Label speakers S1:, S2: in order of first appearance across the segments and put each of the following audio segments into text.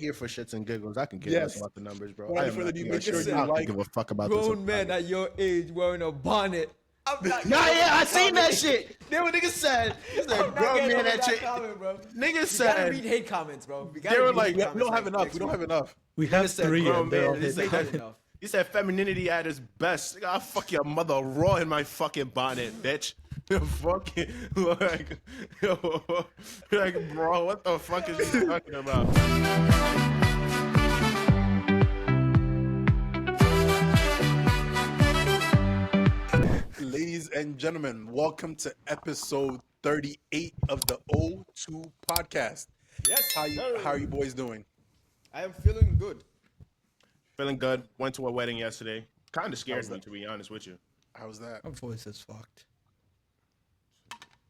S1: here for shits and giggles. I can give
S2: Yes.
S1: less about the numbers, bro.
S2: Without
S1: I
S2: any
S1: am
S2: further
S1: not
S2: ado,
S1: here.
S2: make sure
S1: I
S2: you
S1: don't
S2: like.
S1: give a fuck about this.
S3: Grown men at your age wearing a bonnet. I'm not.
S1: Nah, yeah, I seen that
S3: comment.
S1: shit. Then what niggas said, he said,
S3: I'm not
S1: grown
S3: getting
S1: man
S3: over
S1: at
S3: that
S1: your
S3: comment, bro.
S1: niggas
S3: We gotta
S1: said
S3: read hate comments, bro. We
S1: They
S3: gotta
S1: were
S3: read
S1: like,
S3: hate
S2: We
S3: comments
S2: don't have enough.
S3: next
S2: We don't
S3: week.
S2: have enough.
S4: We
S1: niggas
S4: have
S1: said
S4: 3
S1: grown
S4: and they're all
S1: man. He
S4: hit.
S1: said,
S3: Not enough.
S1: he said femininity at its best. Nigga, I'll fuck your mother raw in my fucking bonnet, bitch. Fucking like, bro, what the fuck is you talking about?
S2: Ladies and gentlemen, welcome to episode 38 of the O2 podcast.
S3: Yes,
S2: How
S3: sir.
S2: are you boys doing?
S3: I am feeling good.
S1: Feeling good. Went to a wedding yesterday. Kind of scared
S2: was
S1: me,
S2: that?
S1: to be honest with you.
S2: How's that?
S4: My voice is fucked.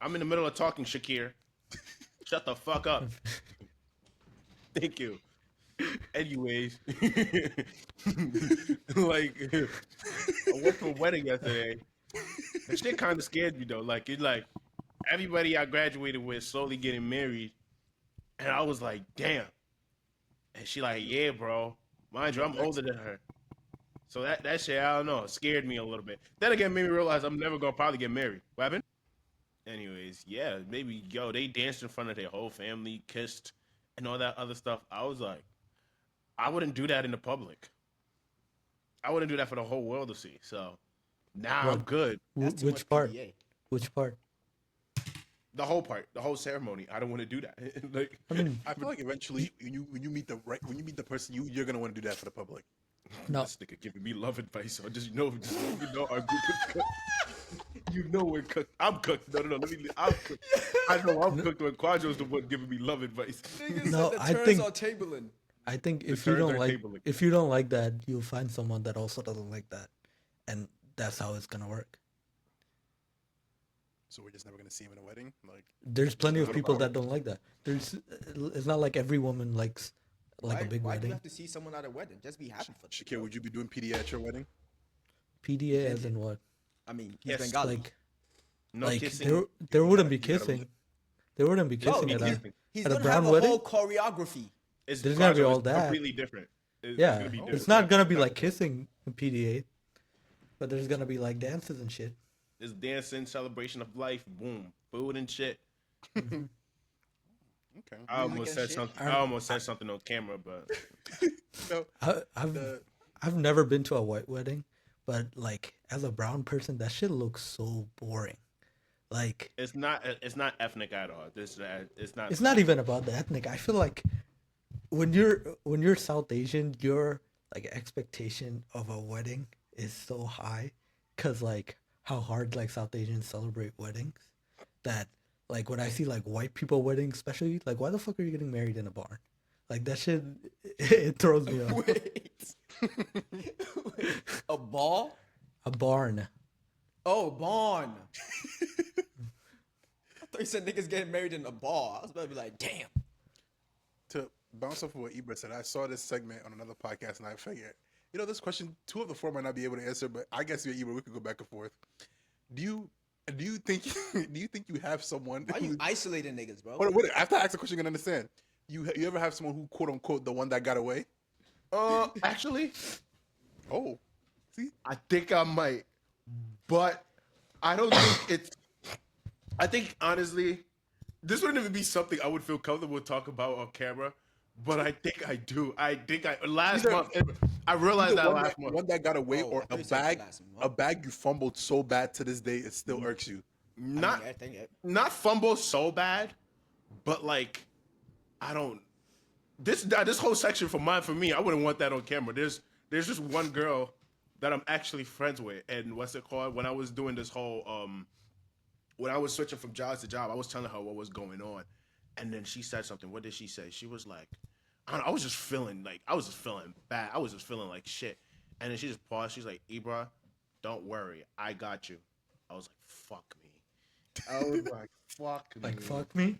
S1: I'm in the middle of talking, Shakir. Shut the fuck up. Thank you. Anyways, like, I went to a wedding yesterday. That shit kind of scared me though. Like, it's like everybody I graduated with slowly getting married, and I was like, damn. And she like, yeah, bro. Mind you, I'm older than her. So that shit, I don't know, scared me a little bit. Then again, made me realize I'm never gonna probably get married. What happened? Anyways, yeah, maybe they danced in front of their whole family, kissed, and all that other stuff. I was like, I wouldn't do that in the public. I wouldn't do that for the whole world to see. So now I'm good.
S3: That's too
S4: Which
S3: much
S4: part?
S3: PDA.
S4: Which part?
S1: The whole part, the whole ceremony. I don't want to do that. Like,
S4: I mean,
S2: I feel like eventually, when you meet the person, you're gonna want to do that for the public.
S4: no.
S1: this nigga giving me love advice. So just you know our group is cooked. You know we're cooked. I'm cooked. No. I'm cooked. I know I'm cooked when Quadro's the one giving me love advice.
S3: Niggas
S4: No,
S3: said the
S4: I
S3: turns
S4: think-
S3: are tabling.
S4: I think if
S1: The
S4: you
S1: turns
S4: don't
S1: are
S4: like
S1: tabling.
S4: if you don't like that, you'll find someone that also doesn't like that, and that's how it's gonna work.
S2: So we're just never gonna see him in a wedding. Like,
S4: There's plenty of
S2: What
S4: people
S2: about
S4: that don't like that. It's not like every woman likes like a big
S3: Why do you
S4: wedding.
S3: have to see someone at a wedding? Just be happy for them.
S2: Shakir, would you be doing PDA at your wedding?
S4: PDA as in what?
S3: I mean, he's
S1: Yes,
S3: Bengali.
S4: Like
S1: No
S4: like
S1: kissing.
S4: there wouldn't be
S1: You gotta
S4: kissing. There wouldn't be
S3: Oh,
S4: kissing at
S3: he's,
S4: a
S3: he's
S4: at a
S3: gonna
S4: brown
S3: have a
S4: wedding?
S3: whole choreography.
S1: It's
S4: There's gonna be
S1: Quadro,
S4: all
S1: it's
S4: that.
S1: completely different. It's
S4: Yeah,
S1: gonna be
S4: it's
S1: different.
S4: not gonna be like kissing in PDA, but there's gonna be like dances and shit.
S1: It's dancing, celebration of life, boom, food and shit.
S2: Okay.
S1: I almost
S3: and
S1: said
S3: shit.
S1: something. I almost said something on camera, but
S2: So
S4: I've
S2: the
S4: I've never been to a white wedding, but like as a brown person, that shit looks so boring. Like
S1: it's not ethnic at all. It's not.
S4: it's not even about the ethnic. I feel like when you're South Asian, your like expectation of a wedding is so high, cause like how hard like South Asians celebrate weddings, that like when I see like white people weddings, especially like why the fuck are you getting married in a barn? Like that shit, it throws me off.
S3: Wait. A ball?
S4: A barn.
S3: Oh, barn. I thought you said niggas getting married in a bar. I was about to be like, damn.
S2: to bounce off of what Ibra said, I saw this segment on another podcast, and I figured, this question, 2 of the 4 might not be able to answer, but I guess you, Ibra, we could go back and forth. Do you think you have someone?
S3: Why you isolating niggas, bro?
S2: Wait, after I ask the question, you can understand. You ever have someone who quote unquote the one that got away?
S1: Actually,
S2: Oh, see,
S1: I think I might, but I don't think it's. I think honestly, this wouldn't even be something I would feel comfortable talk about on camera. But I think I do. Last
S2: Either-
S1: month I realized
S2: the
S1: that
S2: one
S1: last month.
S2: one that got away,
S3: Oh,
S2: or
S3: I thought
S2: a
S3: you said
S2: bag,
S3: last month.
S2: a bag you fumbled so bad to this day it still irks you.
S1: Not
S3: I think it.
S1: not fumble so bad, but like I don't. This whole section for me, I wouldn't want that on camera. There's just one girl that I'm actually friends with, and what's it called? When I was doing this whole when I was switching from jobs to job, I was telling her what was going on, and then she said something. What did she say? She was like, I don't know, I was just feeling bad. I was just feeling like shit, and then she just paused. She's like, Ibra, don't worry, I got you. I was like, fuck me. I was like, fuck me.
S4: Like fuck me.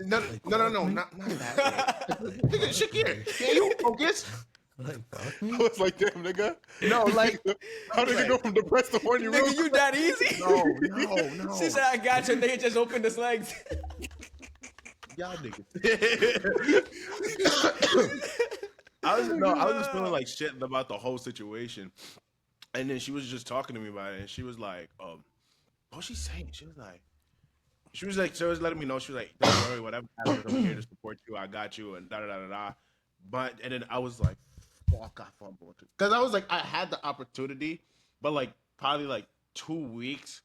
S1: No, not that. Nigga, Shakir, can you focus?
S4: Like fuck me.
S2: I was like, damn, nigga.
S1: No, like,
S2: How did you go from depressed to horny?
S3: Nigga, you that easy?
S1: no.
S3: She said, I got you. Nigga just opened his legs.
S1: Y'all niggas. I was just feeling like shit about the whole situation. And then she was just talking to me about it, and she was like, what was she saying? She was letting me know, she was like, don't worry, whatever happens, I'm here to support you, I got you, and da da da da da. But, and then I was like, fuck, I fumbled. Because I was like, I had the opportunity, but like, probably like 2 weeks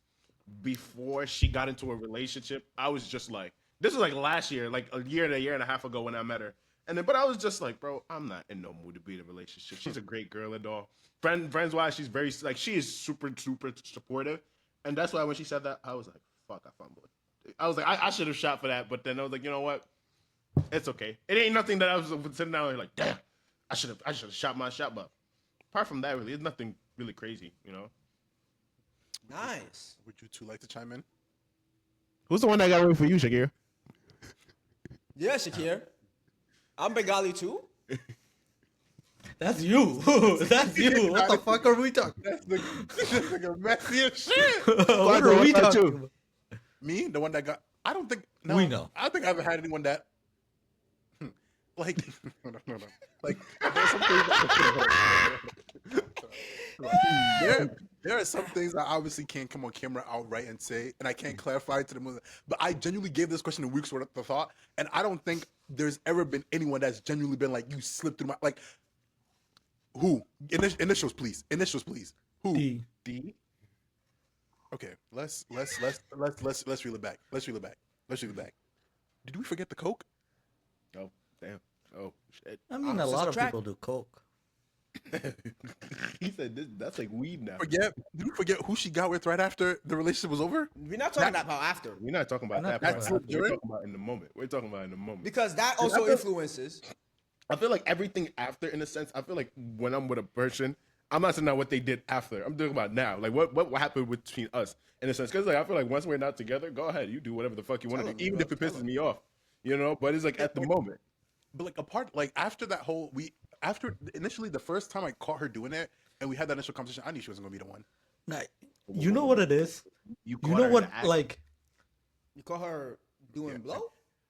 S1: before she got into a relationship, I was just like, this was like last year, like a year and a half ago when I met her. And then, but I was just like, bro, I'm not in no mood to be in a relationship. She's a great girl and all. Friends wise, she's very like she is super supportive, and that's why when she said that, I was like, fuck, I fumbled. I was like, I should have shot for that, but then I was like, you know what? It's okay. It ain't nothing that I was sitting down and like, damn, I should have shot my shot. But apart from that, really, it's nothing really crazy, you know.
S3: Nice.
S2: Would you two like to chime in?
S1: Who's the one that got away for you, Shakir?
S3: Yeah, Shakir. I'm Bengali too.
S4: That's you. That's you. What the fuck are we talking?
S2: That's the messy as shit.
S4: What are we talking about?
S2: Me, the one that got. I don't think. No,
S4: We know.
S2: I don't think I ever had anyone that. Like, no. Like, there's some things. There are some things I obviously can't come on camera outright and say, and I can't clarify to the movie. But I genuinely gave this question a week's worth of thought, and I don't think there's ever been anyone that's genuinely been like, you slipped through my like. Who? Initials, please. Initials, please. Who?
S4: D.
S2: Okay, let's reel it back. Let's reel it back. Did we forget the Coke?
S1: Oh, damn. Oh, shit.
S4: I mean, a
S3: Opposites
S4: lot of
S3: attract.
S4: people do coke.
S1: He said that's like weed now.
S2: Did we forget who she got with right after the relationship was over?
S3: We're not talking about after.
S1: We're not talking about
S4: We're not
S1: that
S2: talking
S1: part.
S2: about
S1: We're
S2: during?
S1: talking about in the moment. We're talking about in the moment.
S3: Because that also influences.
S1: I feel like everything after, in a sense, I feel like when I'm with a person, I'm not saying what they did after. I'm talking about now. Like what happened between us, in a sense. Because like I feel like once we're not together, go ahead, you do whatever the fuck you want to
S3: Tell
S1: do,
S3: him,
S1: even
S3: bro.
S1: if it pisses me off, you know. But it's like at the moment.
S2: But like apart, like after that whole after initially the first time I caught her doing it, and we had that initial conversation, I knew she wasn't gonna be the one.
S4: Nah, you know what it is?
S1: You
S4: You know what? Like,
S3: You call her doing blow?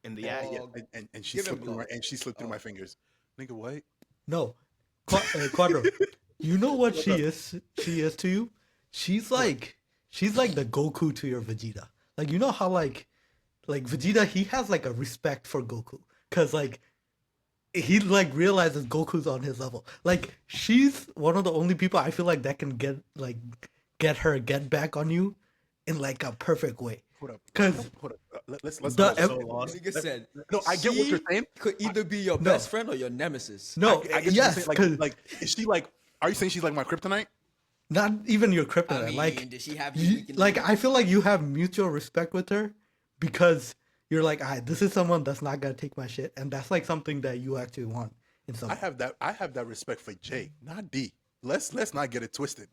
S1: in the
S2: Yeah,
S1: act.
S3: Oh,
S2: and she
S3: give him
S2: slipped through
S3: blow.
S2: she slipped through my fingers. Nigga, what?
S4: no. Quadro, you know what she is? She is to you? She's like the Goku to your Vegeta. Like, you know how like Vegeta, he has like a respect for Goku. Cause like he like realizes Goku's on his level. Like, she's one of the only people I feel like that can get her get back on you in like a perfect way.
S2: Hold up.
S4: Cause
S2: Let's
S4: The-
S1: So lost.
S3: Nigga said,
S2: no, I get what you're
S3: she
S2: saying.
S3: Could either be your best friend or your nemesis.
S4: no,
S2: I get
S4: yes,
S2: what you're saying.
S4: cause
S2: Like is she like? Are you saying she's like my kryptonite?
S4: not even your
S3: I
S4: kryptonite.
S3: mean,
S4: Like,
S3: does she have
S4: you,
S3: unique
S4: like I feel like you have mutual respect with her because you're like, this is someone that's not gonna take my shit, and that's like something that you actually want in
S2: I
S4: someone.
S2: have that respect for Jay, not D. Let's not get it twisted.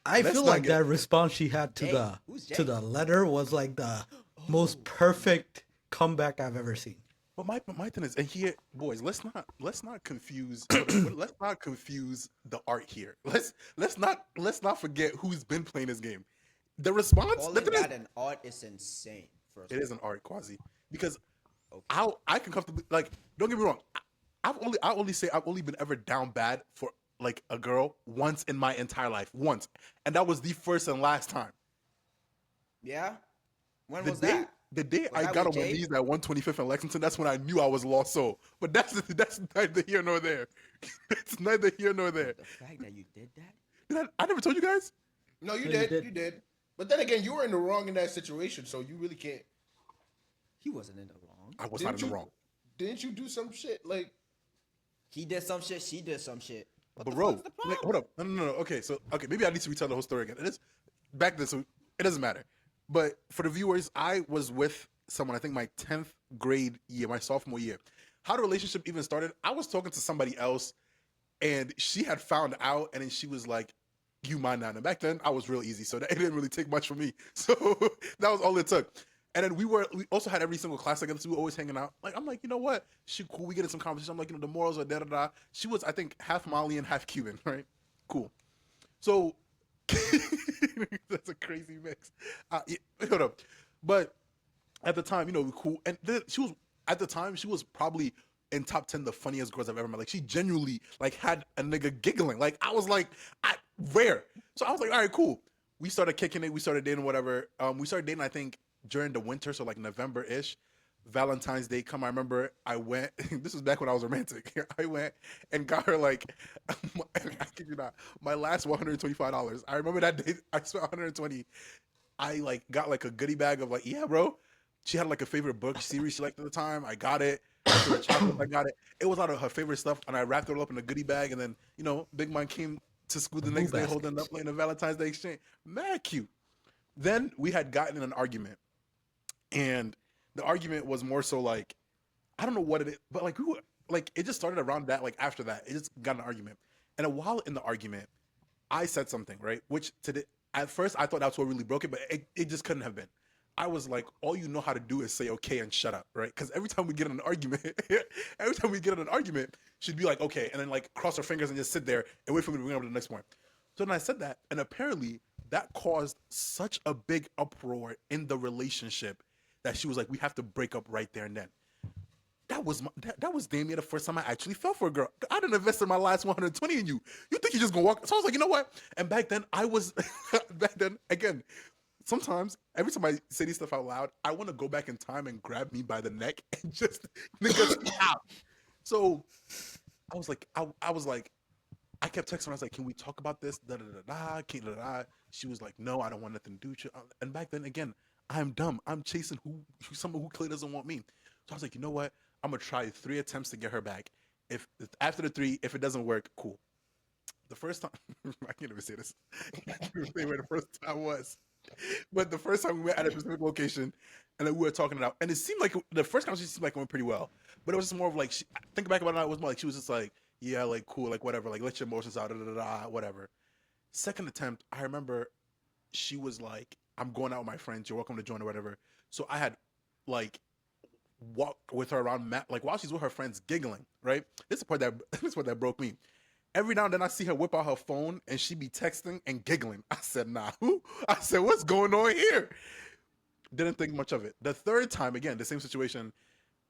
S4: I
S2: let's
S4: feel
S2: not
S4: like
S2: get-
S4: that response she had to
S3: Jay? Who's
S4: to
S3: Jay?
S4: the letter was like the most perfect comeback I've ever seen.
S2: But my thing is, and here, boys, let's not confuse let's not confuse the art here. Let's not forget who's been playing this game. The response,
S3: Calling
S2: the thing is,
S3: that an art is insane. First,
S2: it is an art, Quasi, because
S3: Okay.
S2: I can comfortably like. Don't get me wrong. I've only been ever down bad for like a girl once in my entire life, once, and that was the first and last time.
S3: yeah. When
S2: The
S3: was
S2: day
S3: that?
S2: the day
S3: Was
S2: I
S3: that
S2: got on
S3: with
S2: my
S3: Jay?
S2: knees at 125th and Lexington, that's when I knew I was lost soul. But that's neither here nor there. It's neither here nor there.
S3: The fact that you did that?
S2: Did I never told you guys?
S1: No, you
S4: Yeah, you
S1: did.
S4: did.
S1: You did. But then again, you were in the wrong in that situation, so you really can't.
S3: He wasn't in the wrong.
S2: I was not in
S1: Didn't
S2: the
S1: you-
S2: wrong.
S1: Didn't you do some shit like?
S3: He did some shit. She did some shit. What
S2: But
S3: the
S2: bro,
S3: fuck's the
S2: like,
S3: problem?
S2: hold up. No. Okay, so maybe I need to retell the whole story again. It is back then, so it doesn't matter. But for the viewers, I was with someone, I think my 10th grade year, my sophomore year. How the relationship even started, I was talking to somebody else and she had found out and then she was like, you mind now. And back then I was real easy, so that it didn't really take much for me. So that was all it took. And then we also had every single class together, so we were always hanging out. Like, I'm like, you know what? She cool. We get in some conversation. I'm like, the morals are da-da-da. She was, I think, half Malian, half Cuban, right? Cool. So that's a crazy mix. Yeah, hold up. But at the time, we cool. And she was, at the time, she was probably in top 10 the funniest girls I've ever met. Like she genuinely like had a nigga giggling. Like I was like, rare. So I was like, all right, cool. We started kicking it. We started dating, whatever. We started dating, I think, during the winter, so like November-ish. Valentine's Day come. I remember I went. This was back when I was romantic. I went and got her like, I kid you not, my last $125. I remember that day. I spent 120. I like got like a goodie bag of like, yeah, bro. She had like a favorite book series she liked at the time. I got it. After the chocolate, I got it. It was out of her favorite stuff, and I wrapped it all up in a goodie bag. And then Big Man came to school the next day holding up playing a Valentine's Day exchange. Mad cute. Then we had gotten in an argument, and the argument was more so like, I don't know what it is, but like it just started around that. Like after that, it just got an argument, and while in the argument, I said something, right? Which at first I thought that's what really broke it, but it just couldn't have been. I was like, all you know how to do is say okay and shut up, right? Because every time we get in an argument, she'd be like, okay, and then like cross her fingers and just sit there and wait for me to bring up to the next point. So then I said that, and apparently that caused such a big uproar in the relationship that she was like, we have to break up right there and then. That was damn near the first time I actually fell for a girl. I didn't invest in my last 120 in you. You think you're just gonna walk? So I was like, you know what? And back then again, sometimes every time I say these stuff out loud, I want to go back in time and grab me by the neck and just nigga stop. So I was like, I kept texting her. I was like, can we talk about this? Da da da da. She was like, no, I don't want nothing to do with you. And back then, again, I'm dumb. I'm chasing someone who clearly doesn't want me. So I was like, you know what? I'm gonna try 3 attempts to get her back. If after the 3, if it doesn't work, cool. The first time, I can't even say this. I can't even say where the first time was. But the first time we met at a specific location, and then we were talking it out, and it seemed like the first conversation seemed like it went pretty well. But it was just more of like, think back about it, it was more like she was just like, yeah, like cool, like whatever, like let your emotions out, da da da, whatever. Second attempt, I remember she was like, I'm going out with my friends, you're welcome to join or whatever. So I had like walked with her around, like while she's with her friends giggling, right? This is the part that broke me. Every now and then I see her whip out her phone and she be texting and giggling. I said, nah, who? I said, what's going on here? Didn't think much of it. The third time, again, the same situation.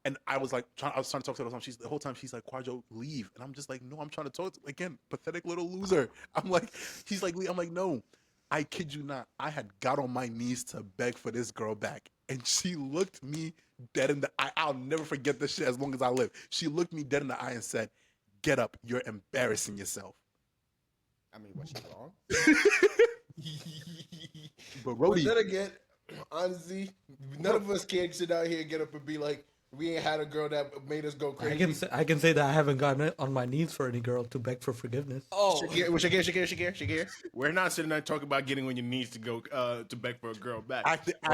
S2: And I was like, I was trying to talk to her the whole time. She's like, Quadro, leave. And I'm just like, no, I'm trying to talk to, again, pathetic little loser. I'm like, she's like, leave. I'm like, no, I kid you not. I had got on my knees to beg for this girl back. And she looked me dead in the eye. I'll never forget this shit as long as I live. She looked me dead in the eye and said, get up, you're embarrassing yourself.
S3: I mean, was she wrong?
S2: But Rody,
S5: then again, honestly, none of us can sit out here and get up and be like, we ain't had a girl that made us go crazy.
S4: I can say that I haven't gotten on my knees for any girl to beg for forgiveness.
S3: Oh,
S5: Shakir.
S1: We're not sitting there talking about getting on your knees to go to beg for a girl back.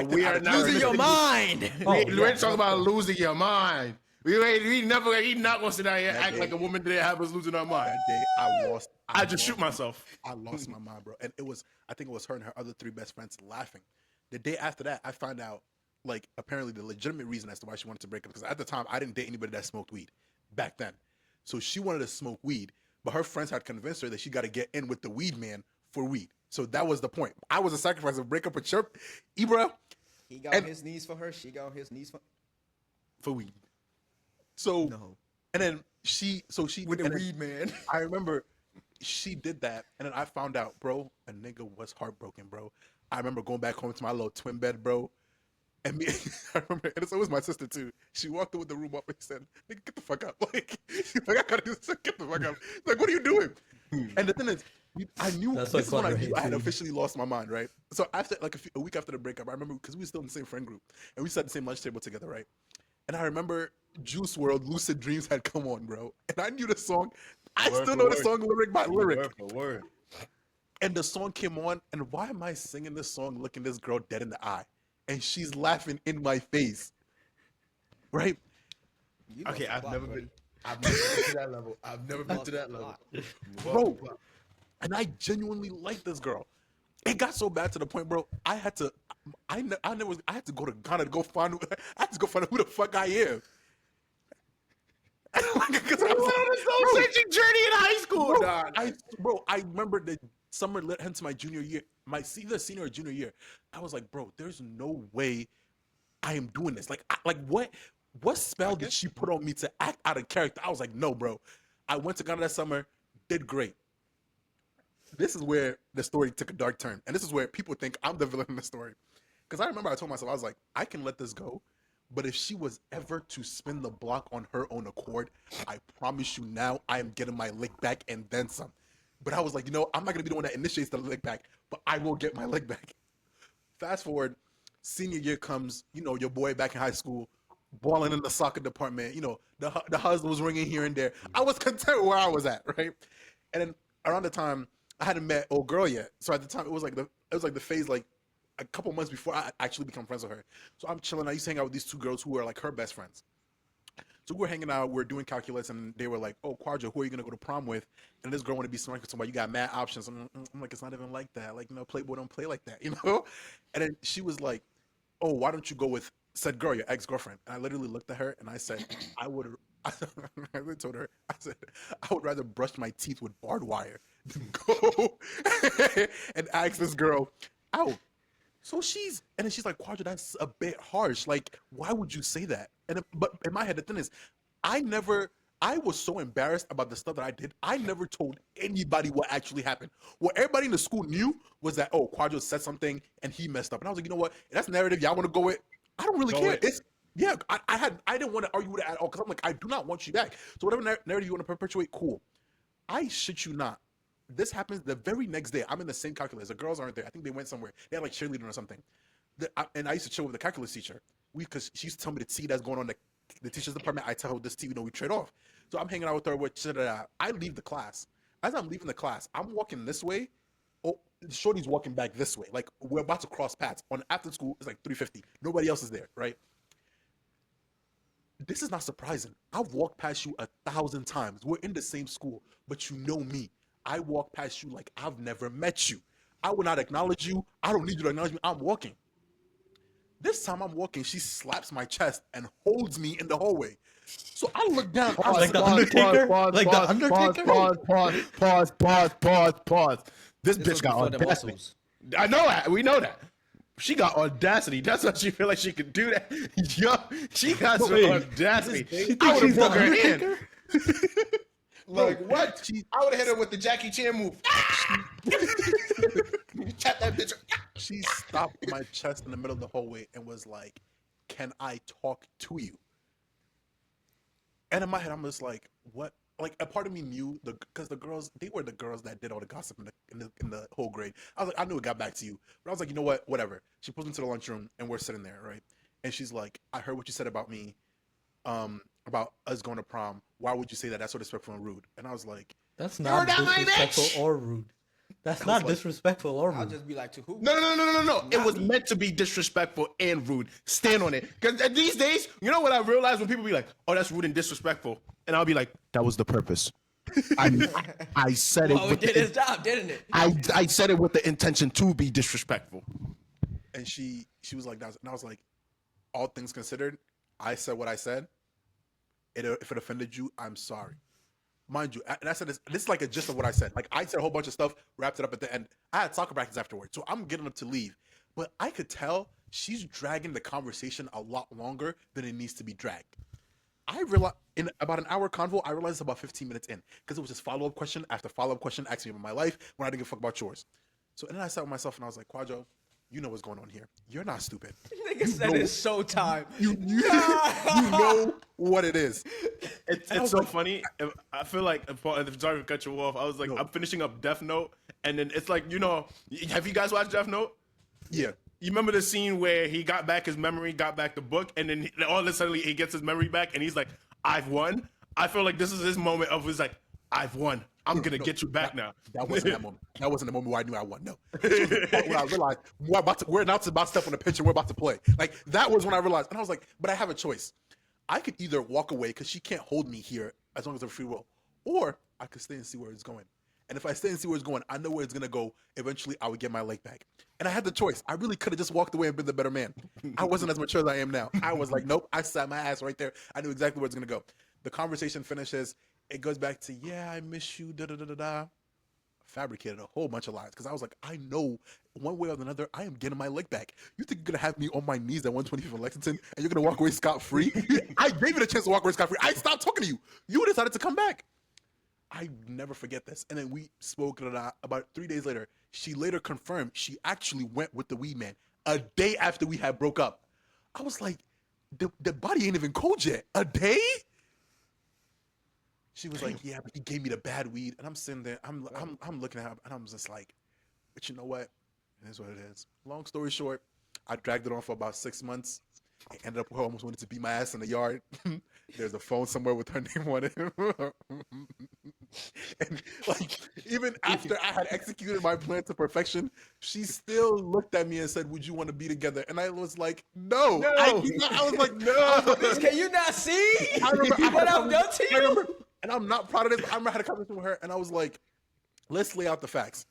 S2: we are not
S3: losing your mind.
S1: We're talking about losing your mind. He not gonna sit down here and act like a woman didn't have us losing our mind.
S2: That day
S1: I just shoot myself.
S2: I lost my mind, bro. And I think it was her and her other 3 best friends laughing. The day after that, I found out, like, apparently the legitimate reason as to why she wanted to break up. Because at the time, I didn't date anybody that smoked weed back then. So she wanted to smoke weed, but her friends had convinced her that she got to get in with the weed man for weed. So that was the point. I was a sacrifice of break up with Chirp. Ibra.
S3: He got on his knees for her. She got on his knees
S2: for weed. So,
S3: no.
S2: And then she
S3: With the weed man.
S2: I remember she did that, and then I found out, bro, a nigga was heartbroken, bro. I remember going back home to my little twin bed, bro. And me, I remember, and it was my sister too. She walked in with the room up and said, "Nigga, get the fuck up!" Like, she's like, "I gotta do this. Get the fuck up!" Like, what are you doing? And the thing is, I knew this is when I knew I had officially lost my mind, right? So after, like, a week after the breakup, I remember because we were still in the same friend group and we sat at the same lunch table together, right? And I remember Juice WRLD, "Lucid Dreams" had come on, bro, and I knew the song. I still know the song lyric by lyric.
S1: Word for word.
S2: And the song came on, and why am I singing this song looking this girl dead in the eye? And she's laughing in my face. Right?
S1: Okay, I've never been to that level. I've never been to that level.
S2: Bro, and I genuinely like this girl. It got so bad to the point, bro, I had to go to Ghana to go find who the fuck I am. Because I was on a soul-searching journey in high school, dog. I remember the summer led into my junior year, my either senior or junior year. I was like, bro, there's no way I am doing this. Like what? What spell did she put on me to act out of character? I was like, no, bro. I went to Ghana that summer, did great. This is where the story took a dark turn. And this is where people think I'm the villain in the story. Because I remember I told myself, I was like, I can let this go. But if she was ever to spin the block on her own accord, I promise you now, I am getting my lick back and then some. But I was like, I'm not going to be the one that initiates the lick back, but I will get my lick back. Fast forward, senior year comes, your boy back in high school, balling in the soccer department, the hustle was ringing here and there. I was content where I was at, right? And then around the time, I hadn't met old girl yet. So at the time, it was like the phase, like, a couple months before I actually become friends with her. So I'm chilling. I used to hang out with these two girls who were like her best friends. So we're hanging out, we're doing calculus, and they were like, "Oh, Quadro, who are you gonna go to prom with?" And this girl wanted to be smart with somebody. You got mad options. I'm like, it's not even like that. Like, Playboy don't play like that, And then she was like, "Oh, why don't you go with said girl, your ex-girlfriend?" And I literally looked at her and I said, I would. I told her, I said, I would rather brush my teeth with barbed wire than go and ask this girl out. So and then she's like, Quadra, that's a bit harsh. Like, why would you say that? But in my head, the thing is, I was so embarrassed about the stuff that I did. I never told anybody what actually happened. What everybody in the school knew was that, oh, Quadra said something and he messed up. And I was like, you know what? If that's the narrative y'all want to go with, I don't really care. I didn't want to argue with it at all because I'm like, I do not want you back. So whatever narrative you want to perpetuate, cool. I shit you not. This happens the very next day. I'm in the same calculus. The girls aren't there. I think they went somewhere. They had like cheerleading or something. And I used to chill with the calculus teacher. Because she used to tell me the tea that's going on in the teacher's department. I tell her this tea, we trade off. So I'm hanging out with her. I leave the class. As I'm leaving the class, I'm walking this way. Oh, Shorty's walking back this way. Like, we're about to cross paths. On after school, it's like 3:50. Nobody else is there, right? This is not surprising. I've walked past you 1,000 times. We're in the same school, but you know me. I walk past you like I've never met you. I will not acknowledge you. I don't need you to acknowledge me. I'm walking. This time I'm walking, she slaps my chest and holds me in the hallway. So I look down. I was
S4: Like the Undertaker? Like the Undertaker?
S5: Pause. This
S3: This
S5: bitch
S3: was
S5: got
S3: before the
S5: audacity.
S3: muscles.
S5: I know that. We know that. She got audacity. That's why she feel like she could do that. Yo, she got some audacity. I would have broke her hand.
S3: Like what? I would have hit her with the Jackie Chan move. Tap that bitch.
S2: She stopped my chest in the middle of the hallway and was like, "Can I talk to you?" And in my head, I'm just like, "What?" Like, a part of me knew because the girls, they were the girls that did all the gossip in the whole grade. I was like, I knew it got back to you, but I was like, you know what? Whatever. She pulls me to the lunchroom and we're sitting there, right? And she's like, "I heard what you said about me, about us going to prom. Why would you say that? That's so disrespectful and rude." And I was like,
S4: That's not
S5: that my
S4: disrespectful
S5: bitch?
S4: or rude. That's not
S2: like-
S4: disrespectful or
S3: I'll
S4: rude.
S3: just be like, to who?
S5: No. It was meant to be disrespectful and rude. Stand on it. Because these days, you know what I realize when people be like, "Oh, that's rude and disrespectful," and I'll be like, "That was the purpose." I said it.
S3: Well, it
S5: with
S3: did
S5: the-
S3: his job, didn't it?
S5: I said it with the intention to be disrespectful.
S2: and she was like, and I was like, all things considered, I said what I said. If it offended you, I'm sorry. Mind you, and I said this is like a gist of what I said. Like, I said a whole bunch of stuff, wrapped it up at the end. I had soccer practice afterwards, so I'm getting up to leave. But I could tell she's dragging the conversation a lot longer than it needs to be dragged. I realized in about an hour convo, I realized it's about 15 minutes in because it was just follow-up question after follow-up question asking me about my life when I didn't give a fuck about yours. So then I sat with myself and I was like, Quadro, you know what's going on here. You're not stupid.
S3: Nigga said it's showtime.
S2: You know what it is.
S1: It's so funny. I feel like, sorry to cut you off. I was like,
S2: No.
S1: I'm finishing up Death Note, and then it's like, have you guys watched Death Note?
S2: Yeah.
S1: You remember the scene where he got back his memory, got back the book, and then all of a sudden he gets his memory back, and he's like, "I've won." I feel like this is his moment of his like, "I've won. I'm gonna get you back now."
S2: That wasn't that moment. That wasn't the moment where I knew I won. No. This was the part when I realized we're not about to step on the pitch and we're about to play. Like, that was when I realized. And I was like, but I have a choice. I could either walk away because she can't hold me here as long as I'm free will, or I could stay and see where it's going. And if I stay and see where it's going, I know where it's gonna go. Eventually, I would get my leg back. And I had the choice. I really could have just walked away and been the better man. I wasn't as mature as I am now. I was like, nope. I sat my ass right there. I knew exactly where it's gonna go. The conversation finishes. It goes back to, yeah, I miss you. Da da da da da. fabricated a whole bunch of lies because I was like, I know one way or another, I am getting my leg back. You think you're gonna have me on my knees at 125 in Lexington and you're gonna walk away scot free? I gave you the chance to walk away scot free. I stopped talking to you. You decided to come back. I never forget this. And then we spoke about 3 days later. She later confirmed she actually went with the weed man a day after we had broke up. I was like, the body ain't even cold yet. A day? She was like, yeah, but he gave me the bad weed. And I'm sitting there, I'm looking at her, and I'm just like, but you know what? It is what it is. Long story short, I dragged it on for about 6 months. I ended up almost wanted to beat my ass in the yard. There's a phone somewhere with her name on it. And like, even after I had executed my plan to perfection, she still looked at me and said, "Would you want to be together?" And I was like, "No."
S1: No.
S2: I was like, "No."
S6: Bitch, can you not see
S2: I remember
S6: what I've done to
S2: I
S6: you?
S2: remember, and I'm not proud of this. But I remember I had a conversation with her, and I was like, "Let's lay out the facts.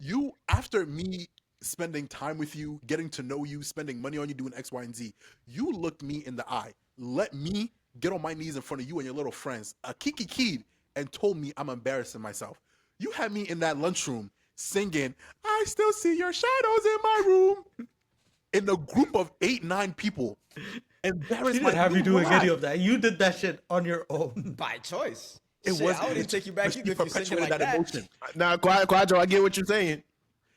S2: You, after me spending time with you, getting to know you, spending money on you, doing X, Y, and Z, you looked me in the eye, let me get on my knees in front of you and your little friends, a kiki kid, and told me I'm embarrassing myself. You had me in that lunchroom singing, 'I still see your shadows in my room,' in a group of 8, 9 people. Embarrassed
S4: She didn't have you do a
S2: why?
S4: video of that. You did that shit on your own.
S6: By choice.
S2: It
S6: Shit,
S2: was.
S6: I wouldn't take you back
S2: but
S6: either
S2: she
S6: if you said it
S2: perpetuated
S6: like
S2: that
S6: that.
S2: emotion.
S1: Now, Quadro, I get what you're saying.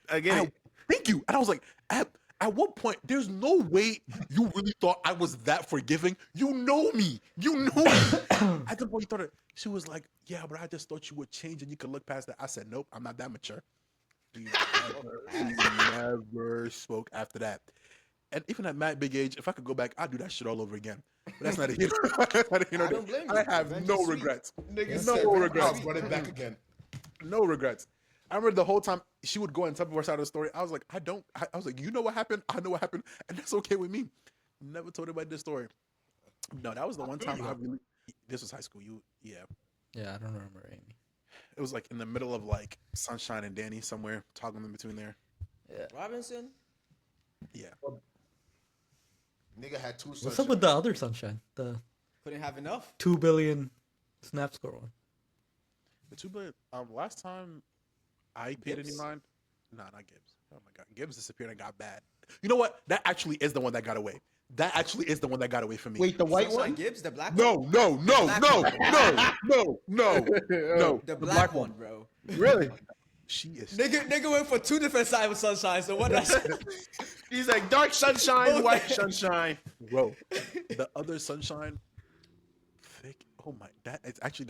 S1: I get it.
S2: Thank you. And I was like, at what point, there's no way you really thought I was that forgiving. You know me. You know me. At the point, you thought it, she was like, yeah, but I just thought you would change and you could look past that. I said, nope, I'm not that mature. We never spoke after that. And even at my big age, if I could go back, I'd do that shit all over again. But that's not a hero. That's not a hero.
S6: I don't blame you.
S2: I have
S6: Revenge
S2: no
S6: is sweet.
S2: regrets.
S3: Nigga
S2: No
S3: said,
S2: regrets.
S3: I'll run it back again.
S2: No regrets. I remember the whole time she would go and tell me her side of the story. I was like, I was like, you know what happened? I know what happened. And that's okay with me. Never told anybody this story. No, that was the one time I really, this was high school. Yeah.
S4: Yeah, I don't remember any.
S2: It was like in the middle of like Sunshine and Danny somewhere, toggling in between there.
S6: Robinson?
S2: Yeah.
S3: Nigga had 2
S4: What's
S3: sons.
S4: up with the other Sunshine? The
S6: Couldn't have enough.
S4: 2 billion snap score one.
S2: The 2 billion, last time I paid any
S6: Gibbs?
S2: mind, nah, not Gibbs. Oh my God. Gibbs disappeared and got bad. You know what? That actually is the one that got away. That actually is the one that got away from me.
S3: Wait, the white
S6: Sunshine
S3: one?
S6: Gibbs, the black
S2: No,
S6: one?
S2: no, no,
S6: black
S2: no,
S6: one.
S2: no.
S6: The black one, bro.
S1: Really?
S2: She is.
S6: Nigga went for 2 different sides of Sunshine, so what that's
S1: He's like dark sunshine, white sunshine.
S2: Bro, the other Sunshine, thick. Oh my, that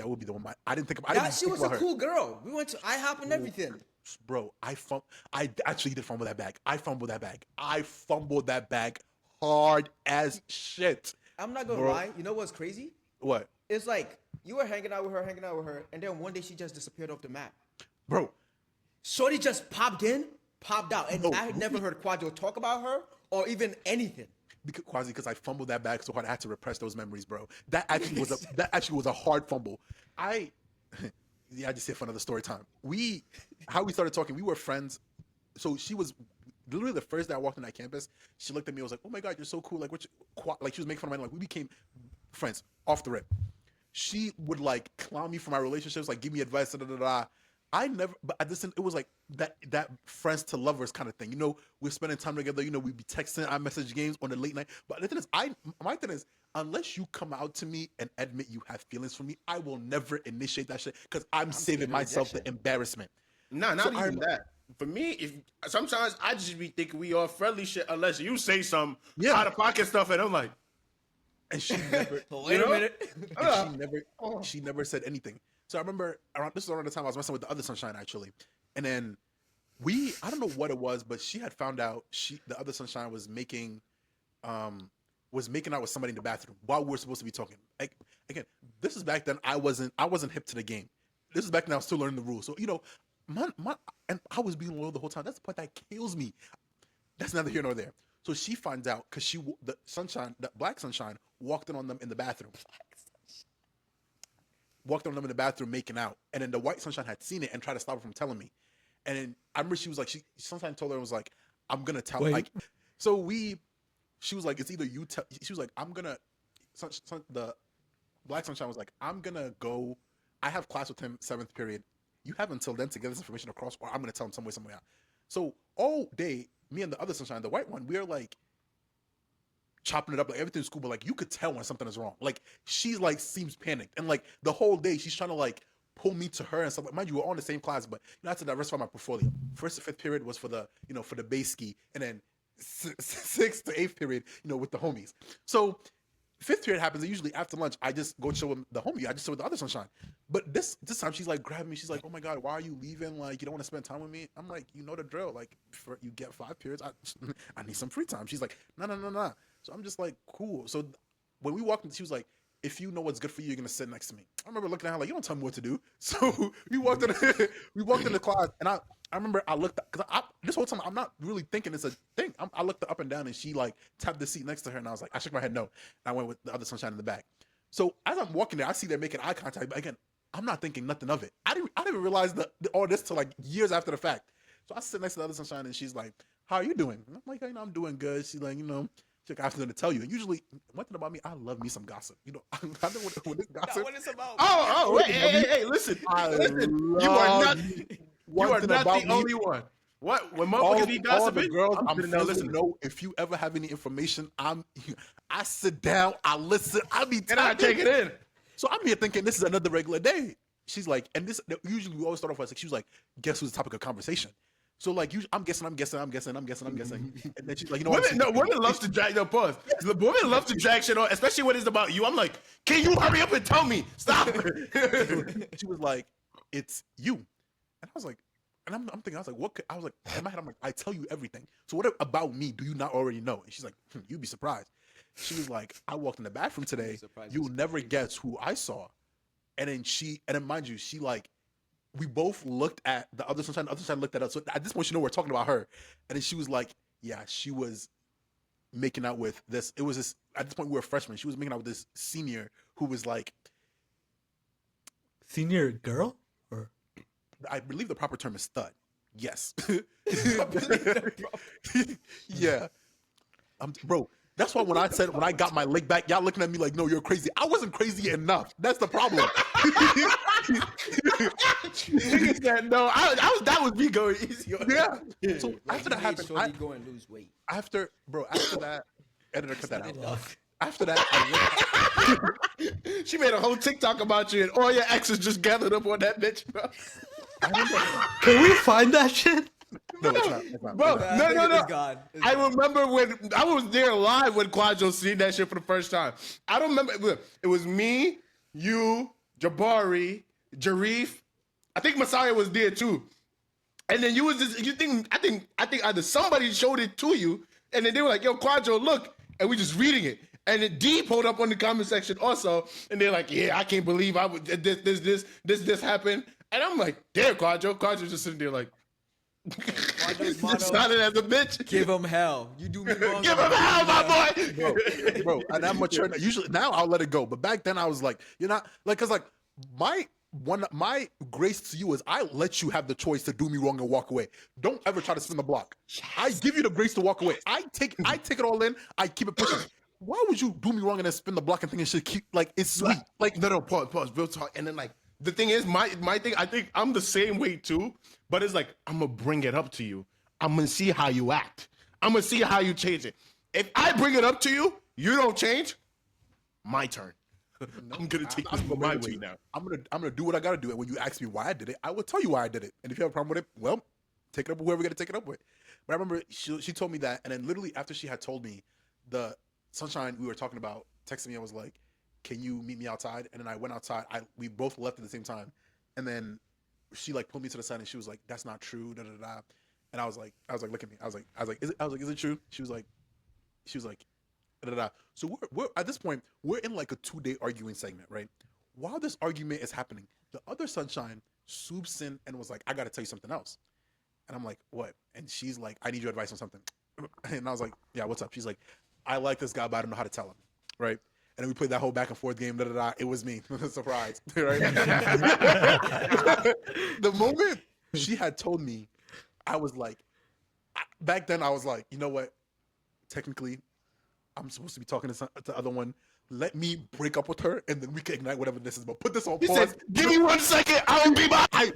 S2: would be the one. I didn't think about. I didn't
S6: she
S2: think
S6: was a
S2: about her.
S6: cool girl. We went to IHOP and everything.
S2: Bro, I actually did fumble that bag. I fumbled that bag hard as shit.
S6: I'm not gonna
S2: Bro.
S6: lie. You know what's crazy?
S2: What,
S6: It's like you were hanging out with her, and then one day she just disappeared off the map.
S2: bro?
S6: Shorty just popped in, popped out, and
S2: No,
S6: I had never heard Quadro talk about her or even anything.
S2: Because I fumbled that bag so hard, I had to repress those memories, bro. That actually was a hard fumble. I just said for another story time. How we started talking. We were friends. So she was literally the first day I walked on that campus. She looked at me. I was like, "Oh my God, you're so cool!" Like, like she was making fun of me. Like, we became friends off the rip. She would like clown me for my relationships, like give me advice. Da, da, da, da. I never, but at this, it was like that friends to lovers kind of thing. You know, we're spending time together. You know, we'd be texting, I message games on the late night. But the thing is, my thing is, unless you come out to me and admit you have feelings for me, I will never initiate that shit because I'm saving
S6: scared of
S2: myself
S6: rejection.
S2: the embarrassment.
S1: Nah, not
S2: So
S1: even that. For me, if sometimes I just be thinking we all friendly shit unless you say some out of pocket stuff, and I'm like,
S2: And she never,
S6: Wait a minute.
S2: and she never said anything. So I remember this was around the time I was messing with the other Sunshine actually, and then I don't know what it was, but she had found out the other Sunshine was making out with somebody in the bathroom while we were supposed to be talking. Like, again, this is back then I wasn't hip to the game. This is back then I was still learning the rules. So you know, and I was being loyal the whole time. That's the part that kills me. That's neither here nor there. So she finds out because the black Sunshine walked in on them in the bathroom. Walked on them in the bathroom making out, and then the white Sunshine had seen it and tried to stop her from telling me. And then I remember she was like, she Sunshine told her and was like, "I'm gonna tell."
S4: Wait.
S2: Like, she was like, "It's either you tell." She was like, "I'm gonna." The black Sunshine was like, "I'm gonna go. I have class with him 7th period you have until then to get this information across, or I'm gonna tell him some way, some way out. So all day, me and the other sunshine, the white one, we're like chopping it up, like everything's cool, but like you could tell when something is wrong. Like she's like seems panicked, and like the whole day she's trying to like pull me to her and stuff. Like, mind you, we're all in the same class, but I had to diversify my portfolio. First to fifth period was for the for the base ski, and then sixth to eighth period, with the homies. So fifth period happens, and usually after lunch, I just go chill with the homie. I just chill with the other sunshine. But this time, she's like grabbing me. She's like, "Oh my god, why are you leaving? Like, you don't want to spend time with me?" I'm like, "You know the drill. Like, you get 5 periods. I need some free time." She's like, "No, no, no, no." So I'm just like, "Cool." So when we walked in, she was like, "If you know what's good for you, you're gonna sit next to me." I remember looking at her like, "You don't tell me what to do." So we walked in the class, and I remember I looked, because this whole time I'm not really thinking it's a thing. I looked up and down, and she like tapped the seat next to her, and I was like, I shook my head no, and I went with the other sunshine in the back. So as I'm walking there, I see they're making eye contact, but again, I'm not thinking nothing of it. I didn't even realize all this till like years after the fact. So I sit next to the other sunshine, and she's like, "How are you doing?" And I'm like, "I'm doing good." She's like, she's like, "I have something to tell you." And usually, one thing about me, I love me some gossip. I know what this gossip.
S6: What it's about.
S1: Oh, wait, hey, listen. You are not the only one. What? When motherfuckers be
S2: all the
S1: gossiping,
S2: girls I'm
S1: sitting
S2: friends
S1: there
S2: with know, if you ever have any information, I sit down, I listen, I be
S1: and I take it in.
S2: So I'm here thinking this is another regular day. She's like, and this usually we always start off with like, she was like, "Guess who's the topic of conversation?" So like, I'm guessing, and then she's like,
S1: Women love to drag their pause. Women love to drag shit on, especially when it's about you. I'm like, can you hurry up and tell me? Stop.
S2: She was like, "It's you," and I was like, and I'm thinking, I was like, what? I was like, in my head, I'm like, I tell you everything. So what about me do you not already know? And she's like, you'd be surprised. She was like, I walked in the bathroom today. You'll never guess who I saw. And then mind you, she like, we both looked at the other sunshine. The other sunshine looked at us. So at this point, we're talking about her. And then she was like, yeah, she was making out with this. It was this, at this point, we were freshmen. She was making out with this senior who was like,
S4: Senior girl? Or
S2: I believe the proper term is stud. Yes. Yeah. Bro, that's why when I got my leg back, y'all looking at me like, no, you're crazy. I wasn't crazy enough. That's the problem.
S1: Nigga said no. That was me going easy.
S2: Yeah. So after that happened,
S6: Shorty go and lose weight.
S2: after that, editor cut that out. After that,
S1: She made a whole TikTok about you, and all your exes just gathered up on that bitch, bro.
S4: can we find that shit?
S2: no, it's not.
S1: Bro, no.
S6: It's gone. It's
S1: I
S6: gone.
S1: remember when I was there live when Quadro seen that shit for the first time. I don't remember. Look, it was me, you, Jabari, Jarif. I think Messiah was there too. And then you was just, I think either somebody showed it to you, and then they were like, "Yo, Quadro, look," and we just reading it. And then D pulled up on the comment section also, and they're like, "Yeah, I can't believe I would this happened." And I'm like, "Damn, Quadro." Quadro's just sitting there like,
S6: Quadro's
S1: just sounded as a bitch.
S6: Give him hell. You do me wrong.
S1: Give him hell, my boy.
S2: bro. And I'm mature. Usually now I'll let it go, but back then I was like, you're not like, cause like my grace to you is I let you have the choice to do me wrong and walk away. Don't ever try to spin the block. I give you the grace to walk away. I take it all in. I keep it pushing. Why would you do me wrong and then spin the block and think it should keep like it's sweet?
S1: Like no, pause, real talk. And then like the thing is, my thing, I think I'm the same way too, but it's like I'm gonna bring it up to you. I'm gonna see how you act. I'm gonna see how you change it. If I bring it up to you, you don't change. My turn. I'm gonna take this for my way now.
S2: I'm gonna do what I gotta do. And when you ask me why I did it, I will tell you why I did it. And if you have a problem with it, well, take it up with whoever you gotta take it up with. But I remember she told me that, and then literally after she had told me, the sunshine we were talking about texted me and was like, "Can you meet me outside?" And then I went outside. We both left at the same time, and then she like pulled me to the side and she was like, "That's not true." Da da da. And I was like, look at me. I was like, is it true? She was like, da da da. So we're at this point we're in like a 2-day arguing segment, right? While this argument is happening, the other sunshine swoops in and was like, "I gotta tell you something else." And I'm like, "What?" And she's like, "I need your advice on something." And I was like, "Yeah, what's up?" She's like, "I like this guy, but I don't know how to tell him." Right? And then we played that whole back and forth game. Da da da. It was me. Surprise. Right? The moment she had told me, I was like, back then I was like, you know what? Technically, I'm supposed to be talking to the other one. Let me break up with her, and then we can ignite whatever this is. But put this on
S1: He
S2: pause.
S1: said, "Give me 1 second. I will be back."
S2: I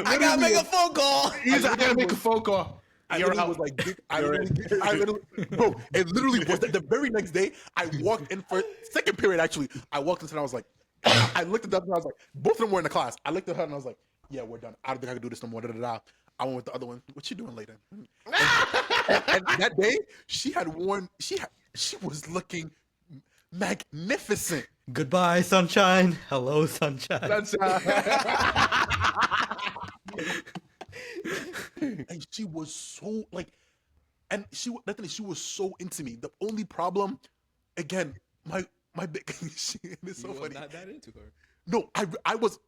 S6: I gotta make a phone call.
S5: He's like, I gotta make a phone call.
S2: I
S5: You're
S2: literally
S5: out.
S2: was like, I literally, bro, it literally was the very next day. I walked in for second period. Actually, I walked into and I was like, I looked at them and I was like, both of them were in the class. I looked at her and I was like, yeah, we're done. I don't think I can do this no more. Da, da, da. I went with the other one. What you doing later? And that day, she had worn. She was looking magnificent.
S4: Goodbye, sunshine. Hello, sunshine.
S5: That's
S2: And she was so like, and the thing is, she was so into me. The only problem, again, my big. It's so
S6: You were
S2: funny.
S6: not that into her.
S2: No, I was.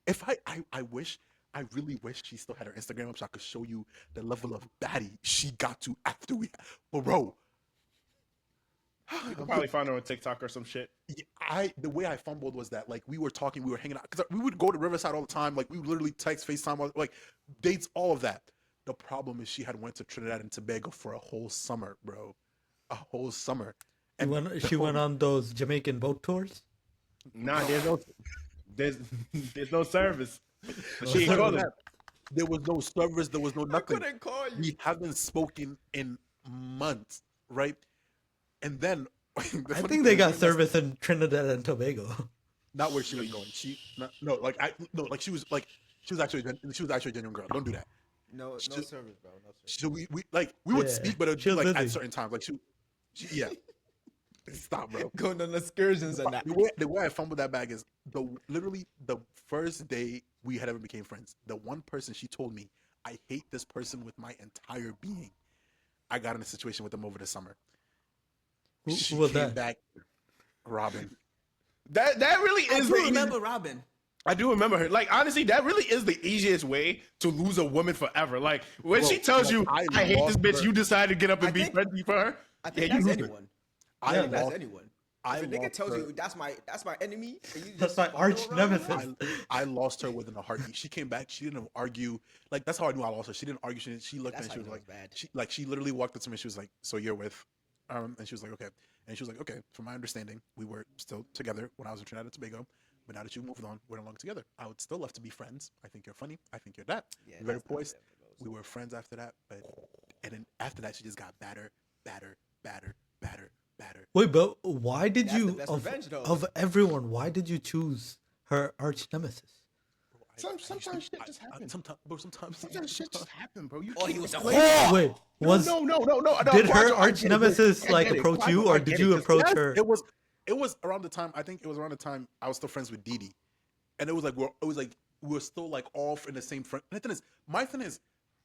S2: If I really wish she still had her Instagram up so I could show you the level of baddie she got to after we. But bro,
S1: You can probably find her on TikTok or some shit.
S2: the way I fumbled was that like we were talking, we were hanging out because we would go to Riverside all the time. Like we would literally text, FaceTime, like dates, all of that. The problem is she had went to Trinidad and Tobago for a whole summer, bro, a whole summer.
S4: She went on those Jamaican boat tours.
S1: Nah, there's no service. She ain't calling.
S2: There was no service. There was no
S6: I
S2: nothing.
S6: couldn't call you.
S2: We haven't spoken in months, right? And then
S4: I think they got service in Trinidad and Tobago.
S2: not where she was going. She was actually a genuine girl. Don't do that.
S6: No service, bro. No service.
S2: So we would
S4: Yeah,
S2: speak, but it would
S4: she
S2: be
S4: was
S2: like
S4: busy.
S2: at certain times. Like she yeah. Stop, bro.
S6: Going on excursions and that.
S2: The way I fumbled that bag is literally the first day we had ever became friends. The one person she told me, I hate this person with my entire being. I got in a situation with them over the summer.
S4: Who was that?
S2: Back, Robin.
S1: That really
S6: I
S1: is
S6: do
S1: the
S6: remember Robin.
S1: I do remember her. Like honestly, that really is the easiest way to lose a woman forever. Like when she tells you,
S2: I
S1: "I hate this
S2: lost
S1: bitch,"
S2: her.
S1: you decide to get up and
S6: I
S1: be
S6: think-
S1: friendly for her.
S6: I think
S1: Yeah, you
S6: that's
S1: lose her.
S6: anyone.
S2: I
S6: I think that's
S2: lost-
S6: anyone.
S2: I
S6: If a nigga
S2: lost
S6: tells
S2: her.
S6: you that's my enemy, and you
S4: That's
S6: just
S4: my
S6: follow
S4: arch
S6: around
S4: nemesis.
S6: her,
S2: I lost her within a heartbeat. She came back. She didn't argue. Like that's how I knew I lost her. She didn't argue. She looked
S6: That's
S2: and she
S6: how
S2: was
S6: you know
S2: like,
S6: it's bad.
S2: she literally walked up to me. She was like, "So you're with?" And she was like, "Okay." And she was like, "Okay." From my understanding, we were still together when I was in Trinidad and Tobago. But now that you moved on, we're no longer together. I would still love to be friends. I think you're funny. I think you're that.
S6: Yeah,
S2: You're very
S6: that's not
S2: poised.
S6: fair for those.
S2: We were friends after that. And then after that, she just got badder.
S4: Wait, but why did
S6: That's the
S4: you
S6: best
S4: of,
S6: revenge, though.
S4: of everyone? Why did you choose her arch nemesis?
S1: Sometimes shit just happens.
S2: Sometimes
S1: Shit just happen, bro. You
S6: Oh, he
S1: can't
S6: was a
S1: explain
S6: whore.
S1: it.
S4: Wait, was
S1: no.
S4: did her
S1: Quadro, I
S4: arch
S1: get it.
S4: nemesis
S1: I
S4: like
S1: get it.
S4: approach you,
S1: Quadro,
S4: or
S1: I
S4: did
S1: get
S4: you
S1: it.
S4: approach
S2: Yes,
S4: her?
S2: it was around the time. I think it was around the time I was still friends with Didi, and it was like we were still like all in the same friend. And the thing is, my thing is,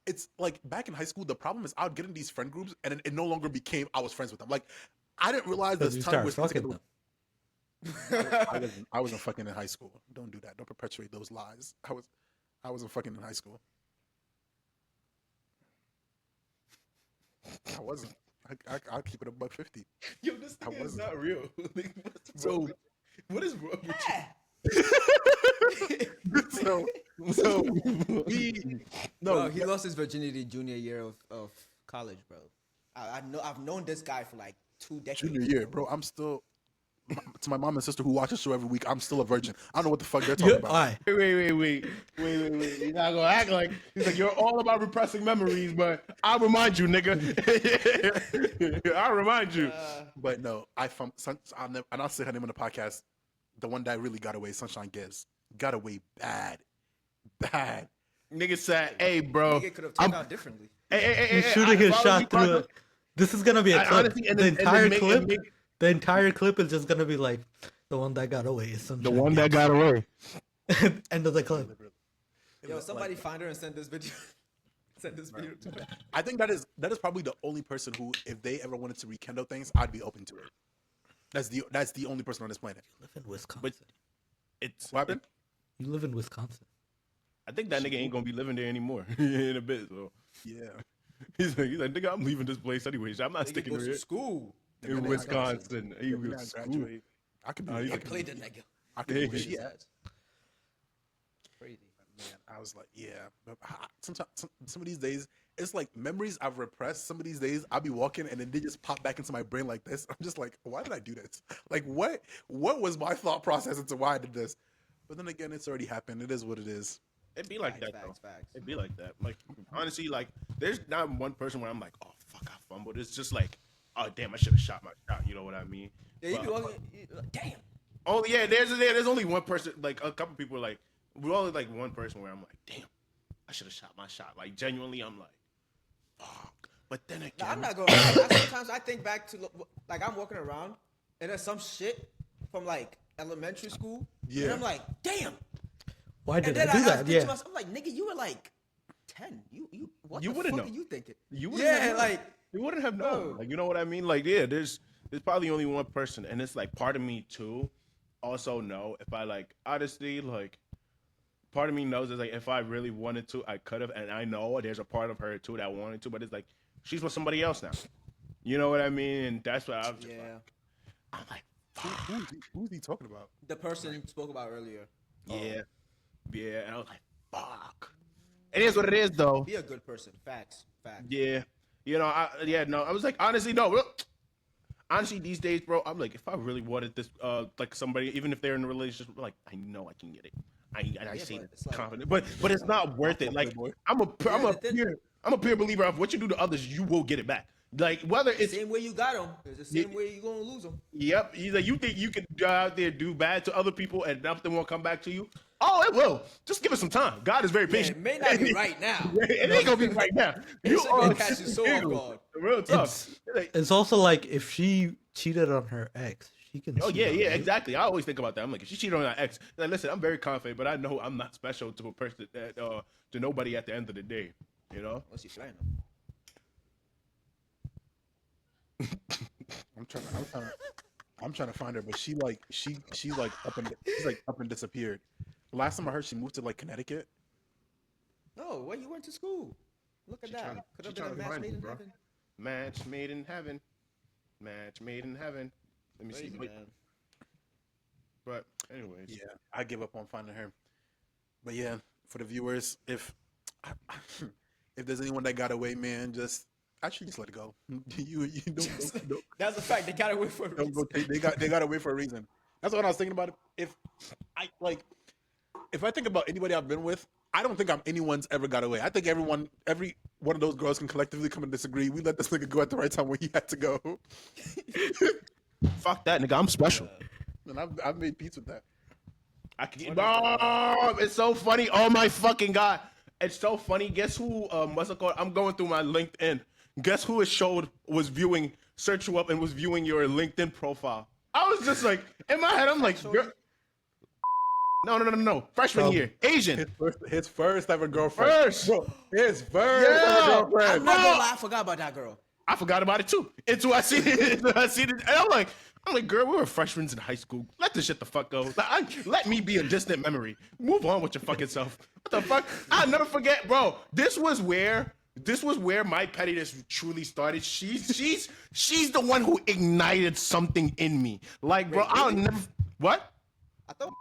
S2: it's like back in high school. The problem is I would get in these friend groups, and it no longer became I was friends with them. Like I didn't realize
S4: Because
S2: this
S4: you
S2: time
S4: started
S2: was
S4: fucking them.
S2: I wasn't fucking in high school. Don't do that. Don't perpetuate those lies. I wasn't fucking in high school. I wasn't. I'll keep it a buck 50.
S1: Yo, this thing is
S2: wasn't.
S1: not real. Like, what's
S2: So-
S1: wrong with- what is wrong with you?
S2: So we
S6: Bro, he lost his virginity junior year of college, bro. I've known this guy for like 2 decades.
S2: junior year, bro. I'm still to my mom and sister who watch the show every week. I'm still a virgin. I don't know what the fuck they're talking about.
S4: Alright,
S1: Wait. You're not gonna act like he's like you're all about repressing memories, but I'll remind you, nigga. I'll remind you.
S2: But no, and I'll say her name on the podcast. The one that really got away, Sunshine Gibbs, got away bad.
S1: Nigga said, "Hey, bro,
S6: Nigga could have turned out differently.
S4: he's shooting his shot through it. This is gonna be a
S1: I
S4: clip.
S1: honestly- and
S4: The
S1: then- and
S4: entire
S1: then make-
S4: clip.
S1: and make-
S4: The entire clip is just gonna be like the one that got away. Is
S1: The one that got away.
S4: End of the clip.
S6: Yo, somebody find her and send this video. Send this video to her.
S2: I think that is probably the only person who, if they ever wanted to rekindle things, I'd be open to it. That's the only person on this planet.
S4: You live in Wisconsin.
S1: But it's.
S2: What happened?
S4: You live in Wisconsin.
S1: I think that nigga ain't gonna be living there anymore in a bit. So
S2: Yeah.
S1: he's like, nigga, I'm leaving this place anyways. I'm not
S6: Nigga
S1: sticking
S6: goes
S1: to
S6: to
S1: it.
S6: school.
S1: In Wisconsin, he
S2: Yeah,
S1: was
S2: when I
S1: school.
S2: graduate, I could be.
S6: You
S2: I
S6: can
S2: could
S6: play
S2: be-
S6: the nigga.
S2: I could be where
S1: Yeah.
S2: she at.
S6: Crazy.
S2: Man, I was like, yeah. But sometimes, some of these days, it's like memories I've repressed. Some of these days, I'll be walking and then they just pop back into my brain like this. I'm just like, why did I do this? Like, what was my thought process into why I did this? But then again, it's already happened. It is what it is.
S1: It'd be like that,
S6: Facts.
S1: though. It'd be like that. Like, honestly, like, there's not one person where I'm like, oh, fuck, I fumbled. It's just like, oh, damn, I should have shot my shot. You know what I mean?
S6: Yeah, you
S1: But-
S6: be walking. Damn.
S1: Oh, yeah, there's only one person, like, a couple people, like, we're only, like, one person where I'm like, damn, I should have shot my shot. Like, genuinely, I'm like, fuck. But then again,
S6: No, I'm not gonna lie. Sometimes I think back to like I'm walking around and there's some shit from like elementary school.
S2: Yeah.
S6: And I'm like, damn.
S4: Why did
S6: And then
S4: I do that?
S6: think
S4: Yeah.
S6: to myself, I'm like, nigga, you were like 10. What
S1: You
S6: the
S1: wouldn't
S6: fuck
S1: know.
S6: are you thinking?
S1: You wouldn't have
S6: Yeah,
S1: known.
S6: like
S1: You wouldn't have known.
S6: Bro.
S1: Like, you know what I mean? Like, yeah, there's probably only one person, and it's like part of me too. Also, know if I like honestly, like, part of me knows is like if I really wanted to, I could have, and I know there's a part of her too that wanted to, but it's like she's with somebody else now. You know what I mean? And that's what I'm just
S6: yeah.
S1: like. I'm like,
S2: Who's he talking about?
S6: The person you spoke about earlier.
S1: yeah, yeah, and I was like, fuck. It is what it is, though.
S6: Be a good person. Facts.
S1: Yeah, you know, I was like, honestly, no. Honestly, these days, bro, I'm like, if I really wanted this, like somebody, even if they're in a relationship, like, I know I can get it. I say
S6: but
S1: that
S6: it's like-
S1: confident, but it's not worth it. Like,
S2: Playboy.
S1: I'm a
S6: the
S1: pure believer of what you do to others, you will get it back. Like, whether
S6: The
S1: it's
S6: same way you got them, it's the same way you're gonna lose them.
S1: yep, you think you can go out there do bad to other people and nothing won't come back to you? Oh, it will. Just give it some time. God is very
S6: Yeah,
S1: patient.
S6: it may not be right now.
S1: It ain't gonna be right now.
S6: It's gonna
S1: are
S6: catch you so off guard.
S1: real tough. Like,
S4: It's also like if she cheated on her ex, she can.
S1: oh
S4: cheat
S1: yeah,
S4: on
S1: yeah,
S4: you.
S1: exactly. I always think about that. I'm like, if she cheated on her ex, like, listen, I'm very confident, but I know I'm not special to a person that to nobody at the end of the day. You know?
S6: Once you flying them.
S2: I'm trying to find her, but she's like up and disappeared. Last time I heard, she moved to like Connecticut.
S6: No, where you went to school? Look at
S1: She
S6: that.
S1: tryna-
S6: Could have
S1: she
S6: been a
S1: tryna
S6: match
S1: find
S6: made
S1: you,
S6: in
S1: bro.
S6: heaven.
S1: Match made in heaven. Match made in heaven. Let me
S6: Crazy,
S1: see.
S6: man.
S1: But anyways,
S2: Yeah, I give up on finding her. But yeah, for the viewers, if there's anyone that got away, man, just actually just let it go. You don't
S6: That's a fact. They got away for a
S2: don't go
S6: reason.
S2: they got away for a reason. That's what I was thinking about. If I think about anybody I've been with, I don't think anyone's ever got away. I think every one of those girls can collectively come and disagree. We let this nigga go at the right time when he had to go,
S1: fuck that nigga. I'm special.
S2: and I've made peace with that.
S1: I can, bro, it's so funny. Oh my fucking god, it's so funny. Guess who? What's it called? I'm going through my LinkedIn. Guess who searched you up and was viewing your LinkedIn profile. I was just like, in my head, I'm like, girl, no. Freshman year, Asian.
S2: His first ever girlfriend.
S1: First.
S2: Bro, his first
S1: Yeah.
S2: ever
S6: I'm
S2: girlfriend.
S6: not gonna lie. I forgot about that girl.
S1: I forgot about it too. Until I see it, and I'm like, girl, we were freshmen in high school. Let this shit the fuck go. Let me be a distant memory. Move on with your fucking self. What the fuck? I'll never forget, bro. This was where my pettiness truly started. She's the one who ignited something in me. Like, bro, I'll never. What?
S6: I thought.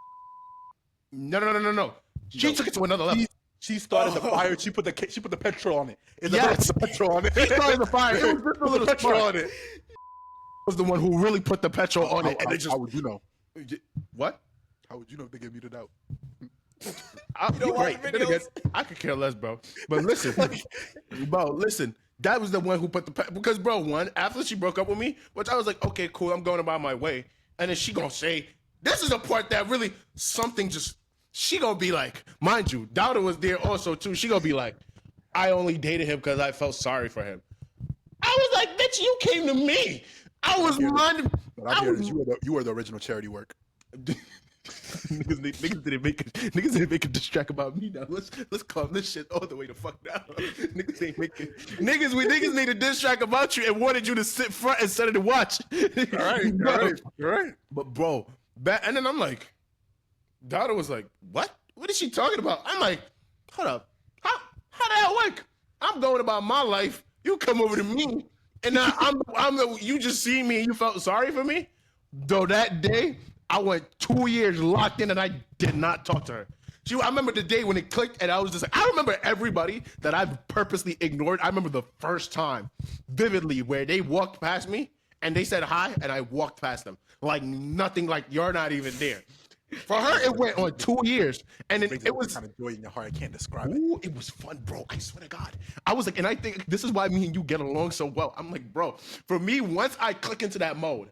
S1: No. She took it to another level.
S2: She started the fire. She put the petrol on it. It's
S1: Yes.
S2: the petrol on it.
S1: She started the fire. It was just a little
S2: petrol
S1: spark.
S2: on it.
S1: Was the one who really put the petrol on it, and it just
S2: How would you know?
S1: what?
S2: How would you know if they get muted out?
S1: You're
S6: watch
S1: right.
S6: videos?
S1: Then again, I could care less, bro. But listen, that was the one who put because, bro, after she broke up with me, which I was like, okay, cool, I'm going about my way, and then she gonna say, this is a part that really she gonna be like, mind you, Dowda was there also too. She gonna be like, I only dated him because I felt sorry for him. I was like, bitch, you came to me. I was minding.
S2: But I'm here that you were the original charity work.
S1: Niggas didn't make a diss track about me now. Let's calm this shit all the way the fuck down. Niggas ain't making niggas made a diss track about you and wanted you to sit front instead of to watch.
S2: All right.
S1: But bro, and then I'm like, Dada was like, what? What is she talking about? I'm like, hold up. How the hell work? I'm going about my life. You come over to me, and now you just see me and you felt sorry for me? Though that day, I went 2 years locked in and I did not talk to her. I remember the day when it clicked and I was just like, I remember everybody that I've purposely ignored. I remember the first time vividly where they walked past me and they said hi and I walked past them. Like nothing, like you're not even there.
S5: For her, it went on 2 years, and then
S2: Brings
S5: it was
S2: kind of joy in your heart. I can't describe it.
S5: ooh, it was fun, bro. I swear to God. I was like, and I think this is why me and you get along so well. I'm like, bro, for me, once I click into that mode,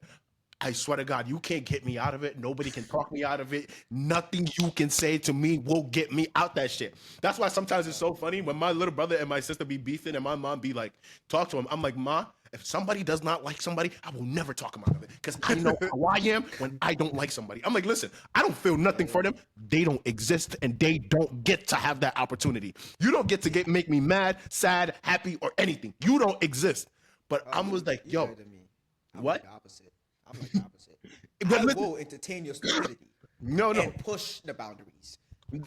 S5: I swear to God, you can't get me out of it. Nobody can talk me out of it. Nothing you can say to me will get me out that shit. That's why sometimes it's so funny when my little brother and my sister be beefing and my mom be like, talk to him. I'm like, Ma, if somebody does not like somebody, I will never talk them out of it because I know who I am when I don't like somebody. I'm like, listen, I don't feel nothing for them. They don't exist and they don't get to have that opportunity. You don't get to make me mad, sad, happy, or anything. You don't exist. But I was like,
S6: You
S5: yo,
S6: better than me. I'm
S5: what?
S6: Like the opposite. I'm like the opposite.
S5: But
S6: I
S5: listen-
S6: will entertain your stupidity
S5: no.
S6: and push the boundaries.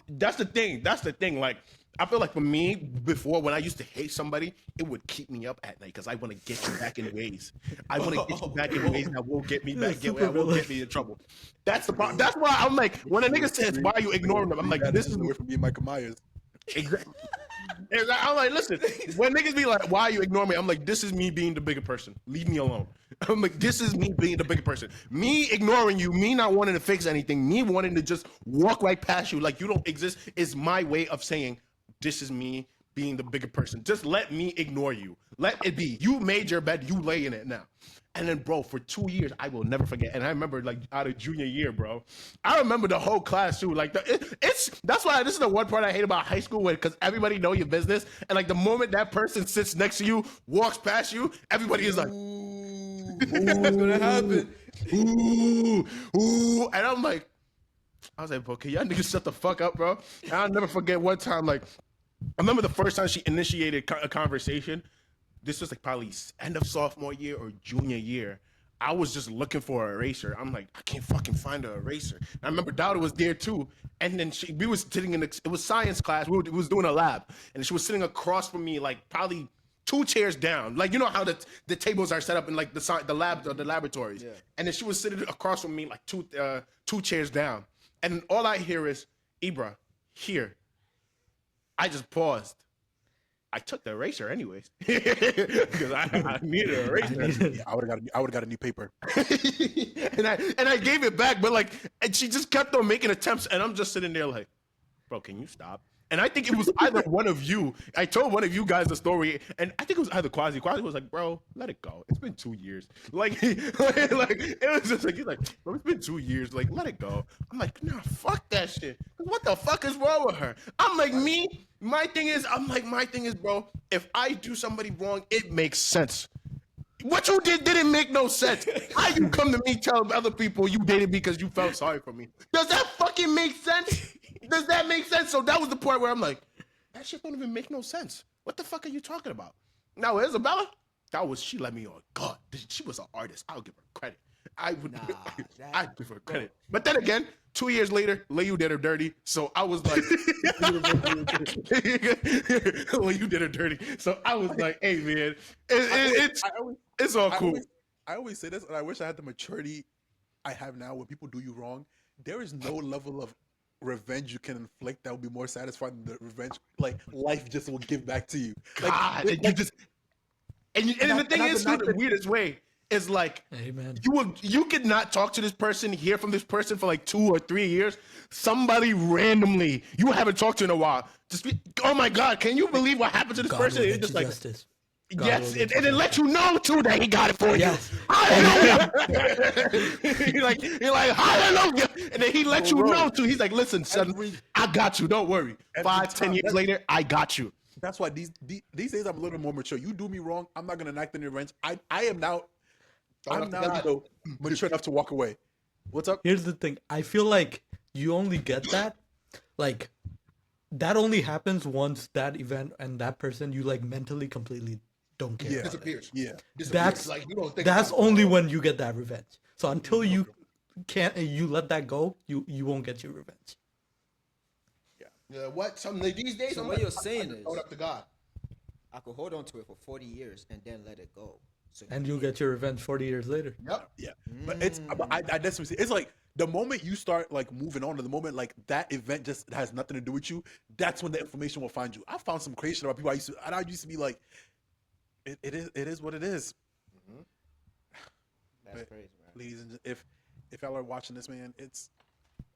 S5: That's the thing. That's the thing. Like, I feel like for me, before when I used to hate somebody, it would keep me up at night because I want to get you back in ways. I want to get you back in ways that will get me back, that will get me in trouble. That's the problem. That's why I'm like, when a nigga says, "Why are you ignoring them?" I'm like, "This is
S2: away from me and Michael Myers.
S5: exactly." I'm like, listen, when niggas be like, why are you ignoring me? I'm like, this is me being the bigger person. Leave me alone. I'm like, this is me being the bigger person. Me ignoring you, me not wanting to fix anything, me wanting to just walk right past you like you don't exist is my way of saying, this is me being the bigger person. Just let me ignore you. Let it be. You made your bed, you lay in it now. And then, bro, for 2 years, I will never forget. And I remember, like, out of junior year, bro, I remember the whole class too. Like, that's why this is the one part I hate about high school, because everybody know your business, and like the moment that person sits next to you, walks past you, everybody is like,
S6: What's gonna happen?
S5: ooh, and I'm like, I was like, bro, can y'all niggas shut the fuck up, bro? And I'll never forget one time, like, I remember the first time she initiated a conversation. This was like probably end of sophomore year or junior year. I was just looking for an eraser. I'm like, I can't fucking find an eraser. And I remember Dowda was there too. And then we was sitting it was science class. We was doing a lab. And she was sitting across from me, like probably 2 chairs down. Like, you know how the tables are set up in like the labs or the laboratories.
S6: Yeah.
S5: And then she was sitting across from me, like two chairs down. And all I hear is, Ibra, here. I just paused. I took the eraser anyways because I needed an eraser.
S2: Yeah, I would have got a new paper.
S5: and I gave it back, but like, and she just kept on making attempts, and I'm just sitting there like, bro, can you stop? And I think it was either one of you. I told one of you guys the story, and I think it was either Quasi. Quasi was like, bro, let it go. It's been 2 years. Like it was just like, he's like, bro, it's been 2 years. Like, let it go. I'm like, nah, fuck that shit. What the fuck is wrong with her? I'm like, my thing is, bro, if I do somebody wrong, it makes sense. What you did didn't make no sense. How you come to me tell other people you dated me because you felt sorry for me? Does that fucking make sense? Does that make sense? So that was the point where I'm like, that shit don't even make no sense. What the fuck are you talking about? Now, Isabella, she let me on. God, she was an artist. I'll give her credit. I would, I'd give her credit. But then again, 2 years later, Leyu did her dirty. So I was like, Leyu did her dirty. So I was like, hey man, it's all cool.
S2: I always say this, and I wish I had the maturity I have now. When people do you wrong, there is no level of revenge you can inflict that will be more satisfying than the revenge like life just will give back to you. Like,
S5: God, and you just and the thing is, too, the weirdest way is like,
S4: Amen.
S5: you could not talk to this person, hear from this person for like 2 or 3 years. Somebody randomly you haven't talked to in a while, just be, oh my God, can you believe what happened to this
S4: God
S5: person?
S4: will
S5: It's
S4: get
S5: just
S4: you
S5: like,
S4: justice.
S5: yes, and it let you know too that he got it for
S4: Yes.
S5: you. Hallelujah. you're like hallelujah, and then he let you know too. He's like, listen, son, I got you. Don't worry. 5-10 years later, I got you.
S2: That's why these days I'm a little more mature. You do me wrong, I'm not gonna enact any revenge. I'm now mature enough to walk away. What's up?
S4: Here's the thing. I feel like you only get that, like, that only happens once that event and that person you like mentally completely don't care.
S2: Yeah.
S4: about it.
S3: Disappears.
S2: Yeah.
S4: That's
S3: like you don't think
S4: that's
S3: about it.
S4: only when you get that revenge. So until you you let that go, you won't get your revenge.
S3: Yeah, what? Some these days,
S6: So
S3: I'm
S6: what
S3: like,
S6: you're saying
S3: I throw it
S6: is-
S3: up to God.
S6: I could hold on to it for 40 years and then let it go. So
S4: And you'll get your revenge 40 years later.
S3: Yep.
S2: Yeah, but I definitely see. It's like the moment you start like moving on to the moment like that event just has nothing to do with you. That's when the information will find you. I found some crazy shit about people I used to be like, it is what it is.
S6: that's
S2: But
S6: crazy, man.
S2: ladies and if y'all are watching this, man, it's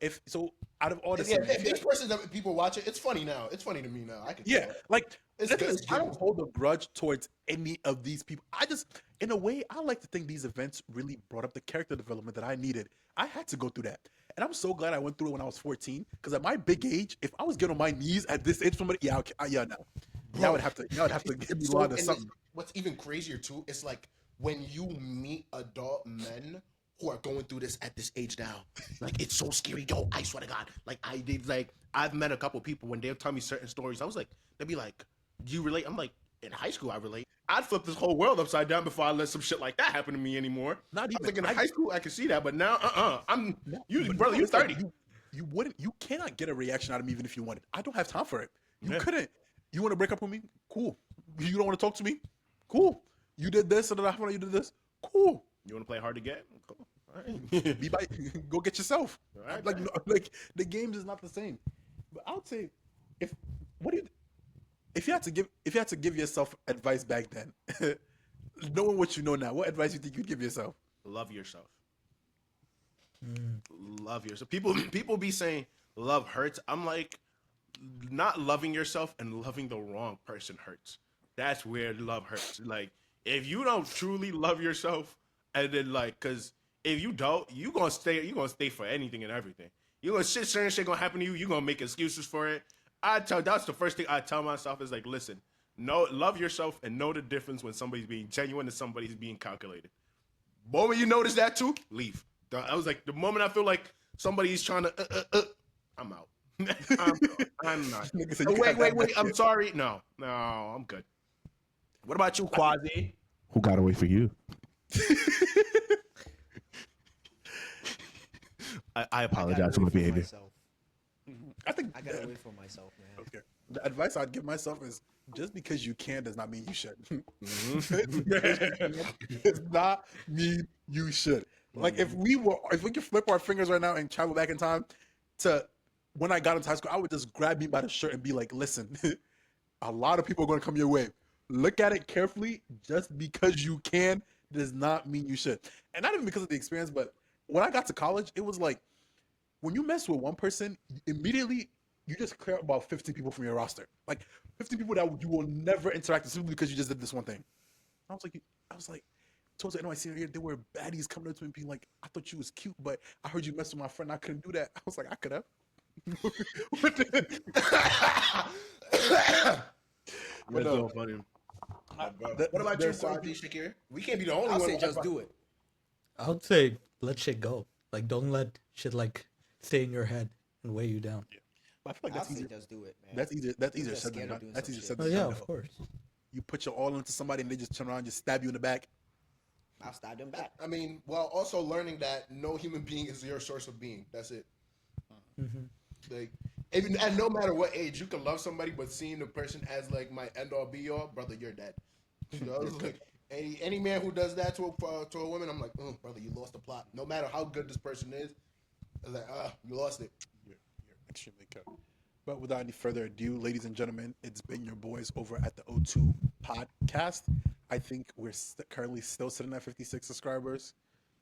S2: if so, out of all the
S3: Yeah,
S2: segments,
S3: if these persons that people watch it, it's funny now. It's funny to me now. I can
S2: yeah,
S3: tell.
S2: like
S3: It's
S2: the thing
S3: good.
S2: is, I don't hold a grudge towards any of these people. I just, in a way, I like to think these events really brought up the character development that I needed. I had to go through that, and I'm so glad I went through it when I was 14. Because at my big age, if I was getting on my knees at this age, somebody, yeah, yeah, no, that would have to give me
S3: So,
S2: law to
S3: and
S2: something.
S3: what's even crazier too is like when you meet adult men who are going through this at this age now. Like it's so scary. Yo, I swear to God. Like I did. Like I've met a couple people when they'll tell me certain stories. I was like, they'll be like, "Do you relate?" I'm like, in high school, I relate. I'd flip this whole world upside down before I let some shit like that happen to me anymore.
S2: Not
S3: I was
S2: even.
S3: like in high school, I could see that, but now, I'm you,
S2: But
S3: brother.
S2: no,
S3: You
S2: it's like
S3: 30.
S2: you cannot get a reaction out of me even if you wanted. I don't have time for it. You
S1: Yeah.
S2: couldn't. You want to break up with me? Cool. You don't want to talk to me? Cool. You did this, and then I found out you did this. Cool.
S1: You want to play hard to get? Cool. All right.
S2: Be by, go get yourself.
S1: Alright,
S2: Like
S1: man.
S2: like the games is not the same. But I would say, if you had to give yourself advice back then, knowing what you know now, what advice you think you'd give yourself?
S1: Love yourself. Love yourself. People be saying love hurts. I'm like, not loving yourself and loving the wrong person hurts. That's where love hurts. Like, if you don't truly love yourself, and then like, cause if you don't, you gonna stay for anything and everything. You gonna certain shit gonna happen to you. You gonna make excuses for it. That's the first thing I tell myself is like, listen, love yourself and know the difference when somebody's being genuine and somebody's being calculated. Moment you notice that too, leave. I was like, the moment I feel like somebody's trying to, I'm out. I'm not.
S2: Nigga said,
S1: Oh,
S2: "You got
S1: wait.
S2: that
S1: I'm
S2: shit."
S1: sorry. No, I'm good. What about you, Quasi? Who got away for you? I apologize for my behavior.
S6: Myself.
S2: I think
S6: I gotta wait for myself, man.
S2: okay. The advice I'd give myself is just because you can does not mean you should. Does not mean you should. Like if we could flip our fingers right now and travel back in time to when I got into high school, I would just grab me by the shirt and be like, listen, a lot of people are gonna come your way. Look at it carefully. Just because you can does not mean you should. And not even because of the experience, but when I got to college, it was like when you mess with one person, immediately you just clear about 15 people from your roster. Like 15 people that you will never interact with simply because you just did this one thing. I was like, towards the end of my senior year, there were baddies coming up to me being like, I thought you was cute, but I heard you mess with my friend. I couldn't do that. I was like, I could have.
S1: That's so funny.
S3: What about you, Quasi Shakir? We can't be the only
S6: I'll
S3: one.
S6: say just do it.
S4: I would say let shit go. Like don't let shit like stay in your head and weigh you down.
S2: I feel like
S6: I'll
S2: that's
S6: say
S2: easier.
S6: just do it, man.
S2: That's easier. That's easier
S6: just
S2: said than
S6: scared of
S2: done.
S6: doing
S2: That's
S6: some
S2: easier
S6: shit.
S2: said
S4: Oh
S2: than
S4: yeah,
S2: done.
S4: of course.
S2: You put your all into somebody and they just turn around and just stab you in the back.
S6: I'll stab them back.
S3: I mean, well, also learning that no human being is your source of being. That's it. Like, and no matter what age, you can love somebody, but seeing the person as like my end all be all, brother, you're dead. You know, it's like any man who does that to a woman, I'm like, brother, you lost the plot. No matter how good this person is, it's like, you lost it.
S2: You're extremely good. But without any further ado, ladies and gentlemen, it's been your boys over at the O2 podcast. I think we're currently still sitting at 56 subscribers.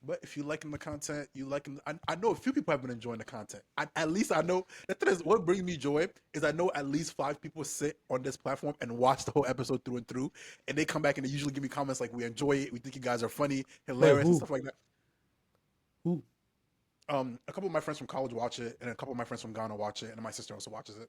S2: But if you liking the content, I know a few people have been enjoying the content. At least I know. The thing is, what brings me joy is I know at least 5 people sit on this platform and watch the whole episode through and through. And they come back and they usually give me comments like, we enjoy it. We think you guys are funny, hilarious, and stuff like that.
S4: Who?
S2: A couple of my friends from college watch it, and a couple of my friends from Ghana watch it, and then my sister also watches it.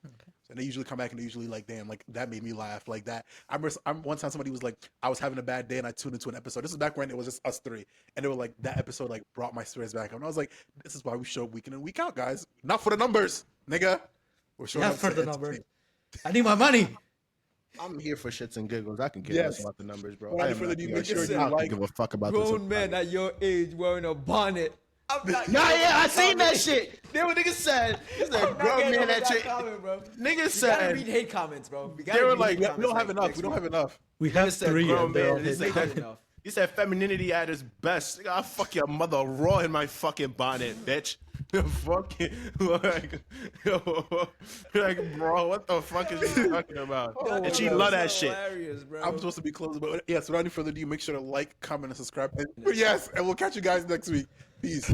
S4: Okay.
S2: And they usually come back and they usually like, damn, like that made me laugh. Like that. I remember one time somebody was like, I was having a bad day and I tuned into an episode. This is back when it was just us 3. And they were like, that episode like brought my spirits back. And I was like, this is why we show up week in and week out, guys. Not for the numbers, nigga. We're showing
S4: Yeah,
S2: up
S4: for
S2: to
S4: the
S2: entertain.
S4: numbers. I need my money.
S1: I'm here for shits and giggles. I can care
S2: Yes.
S1: less about the numbers, bro.
S2: Without
S1: I
S2: any
S1: am
S2: further
S1: not
S2: ado,
S1: here.
S2: make sure
S1: I
S2: you
S1: don't
S2: like.
S1: give a fuck about this.
S6: Grown men at your age wearing a bonnet. I'm not.
S1: Nah, yeah, I seen that
S6: comment.
S1: shit. Then what niggas said, he said,
S6: I'm not
S1: grown
S6: getting
S1: man
S6: over
S1: at
S6: that
S1: your
S6: comment, bro.
S1: niggas
S6: You gotta
S1: said,
S6: read hate comments, bro. You
S1: They
S6: gotta
S1: were
S6: read
S1: like,
S6: hate
S2: We don't
S6: comments
S2: have enough.
S6: next
S2: We don't
S6: week.
S2: have enough.
S4: We have
S1: said
S4: 3
S1: grown
S4: and they're all
S1: man,
S4: his.
S1: this nigga-
S6: enough.
S1: he said femininity at its best. Nigga, I fuck your mother raw in my fucking bonnet, bitch. Fucking like, bro, what the fuck is you talking about? And she love that shit.
S6: Hilarious, bro.
S2: I'm supposed to be closing, but yes, without any further ado, make sure to like, comment, and subscribe. And, yes, and we'll catch you guys next week. Peace.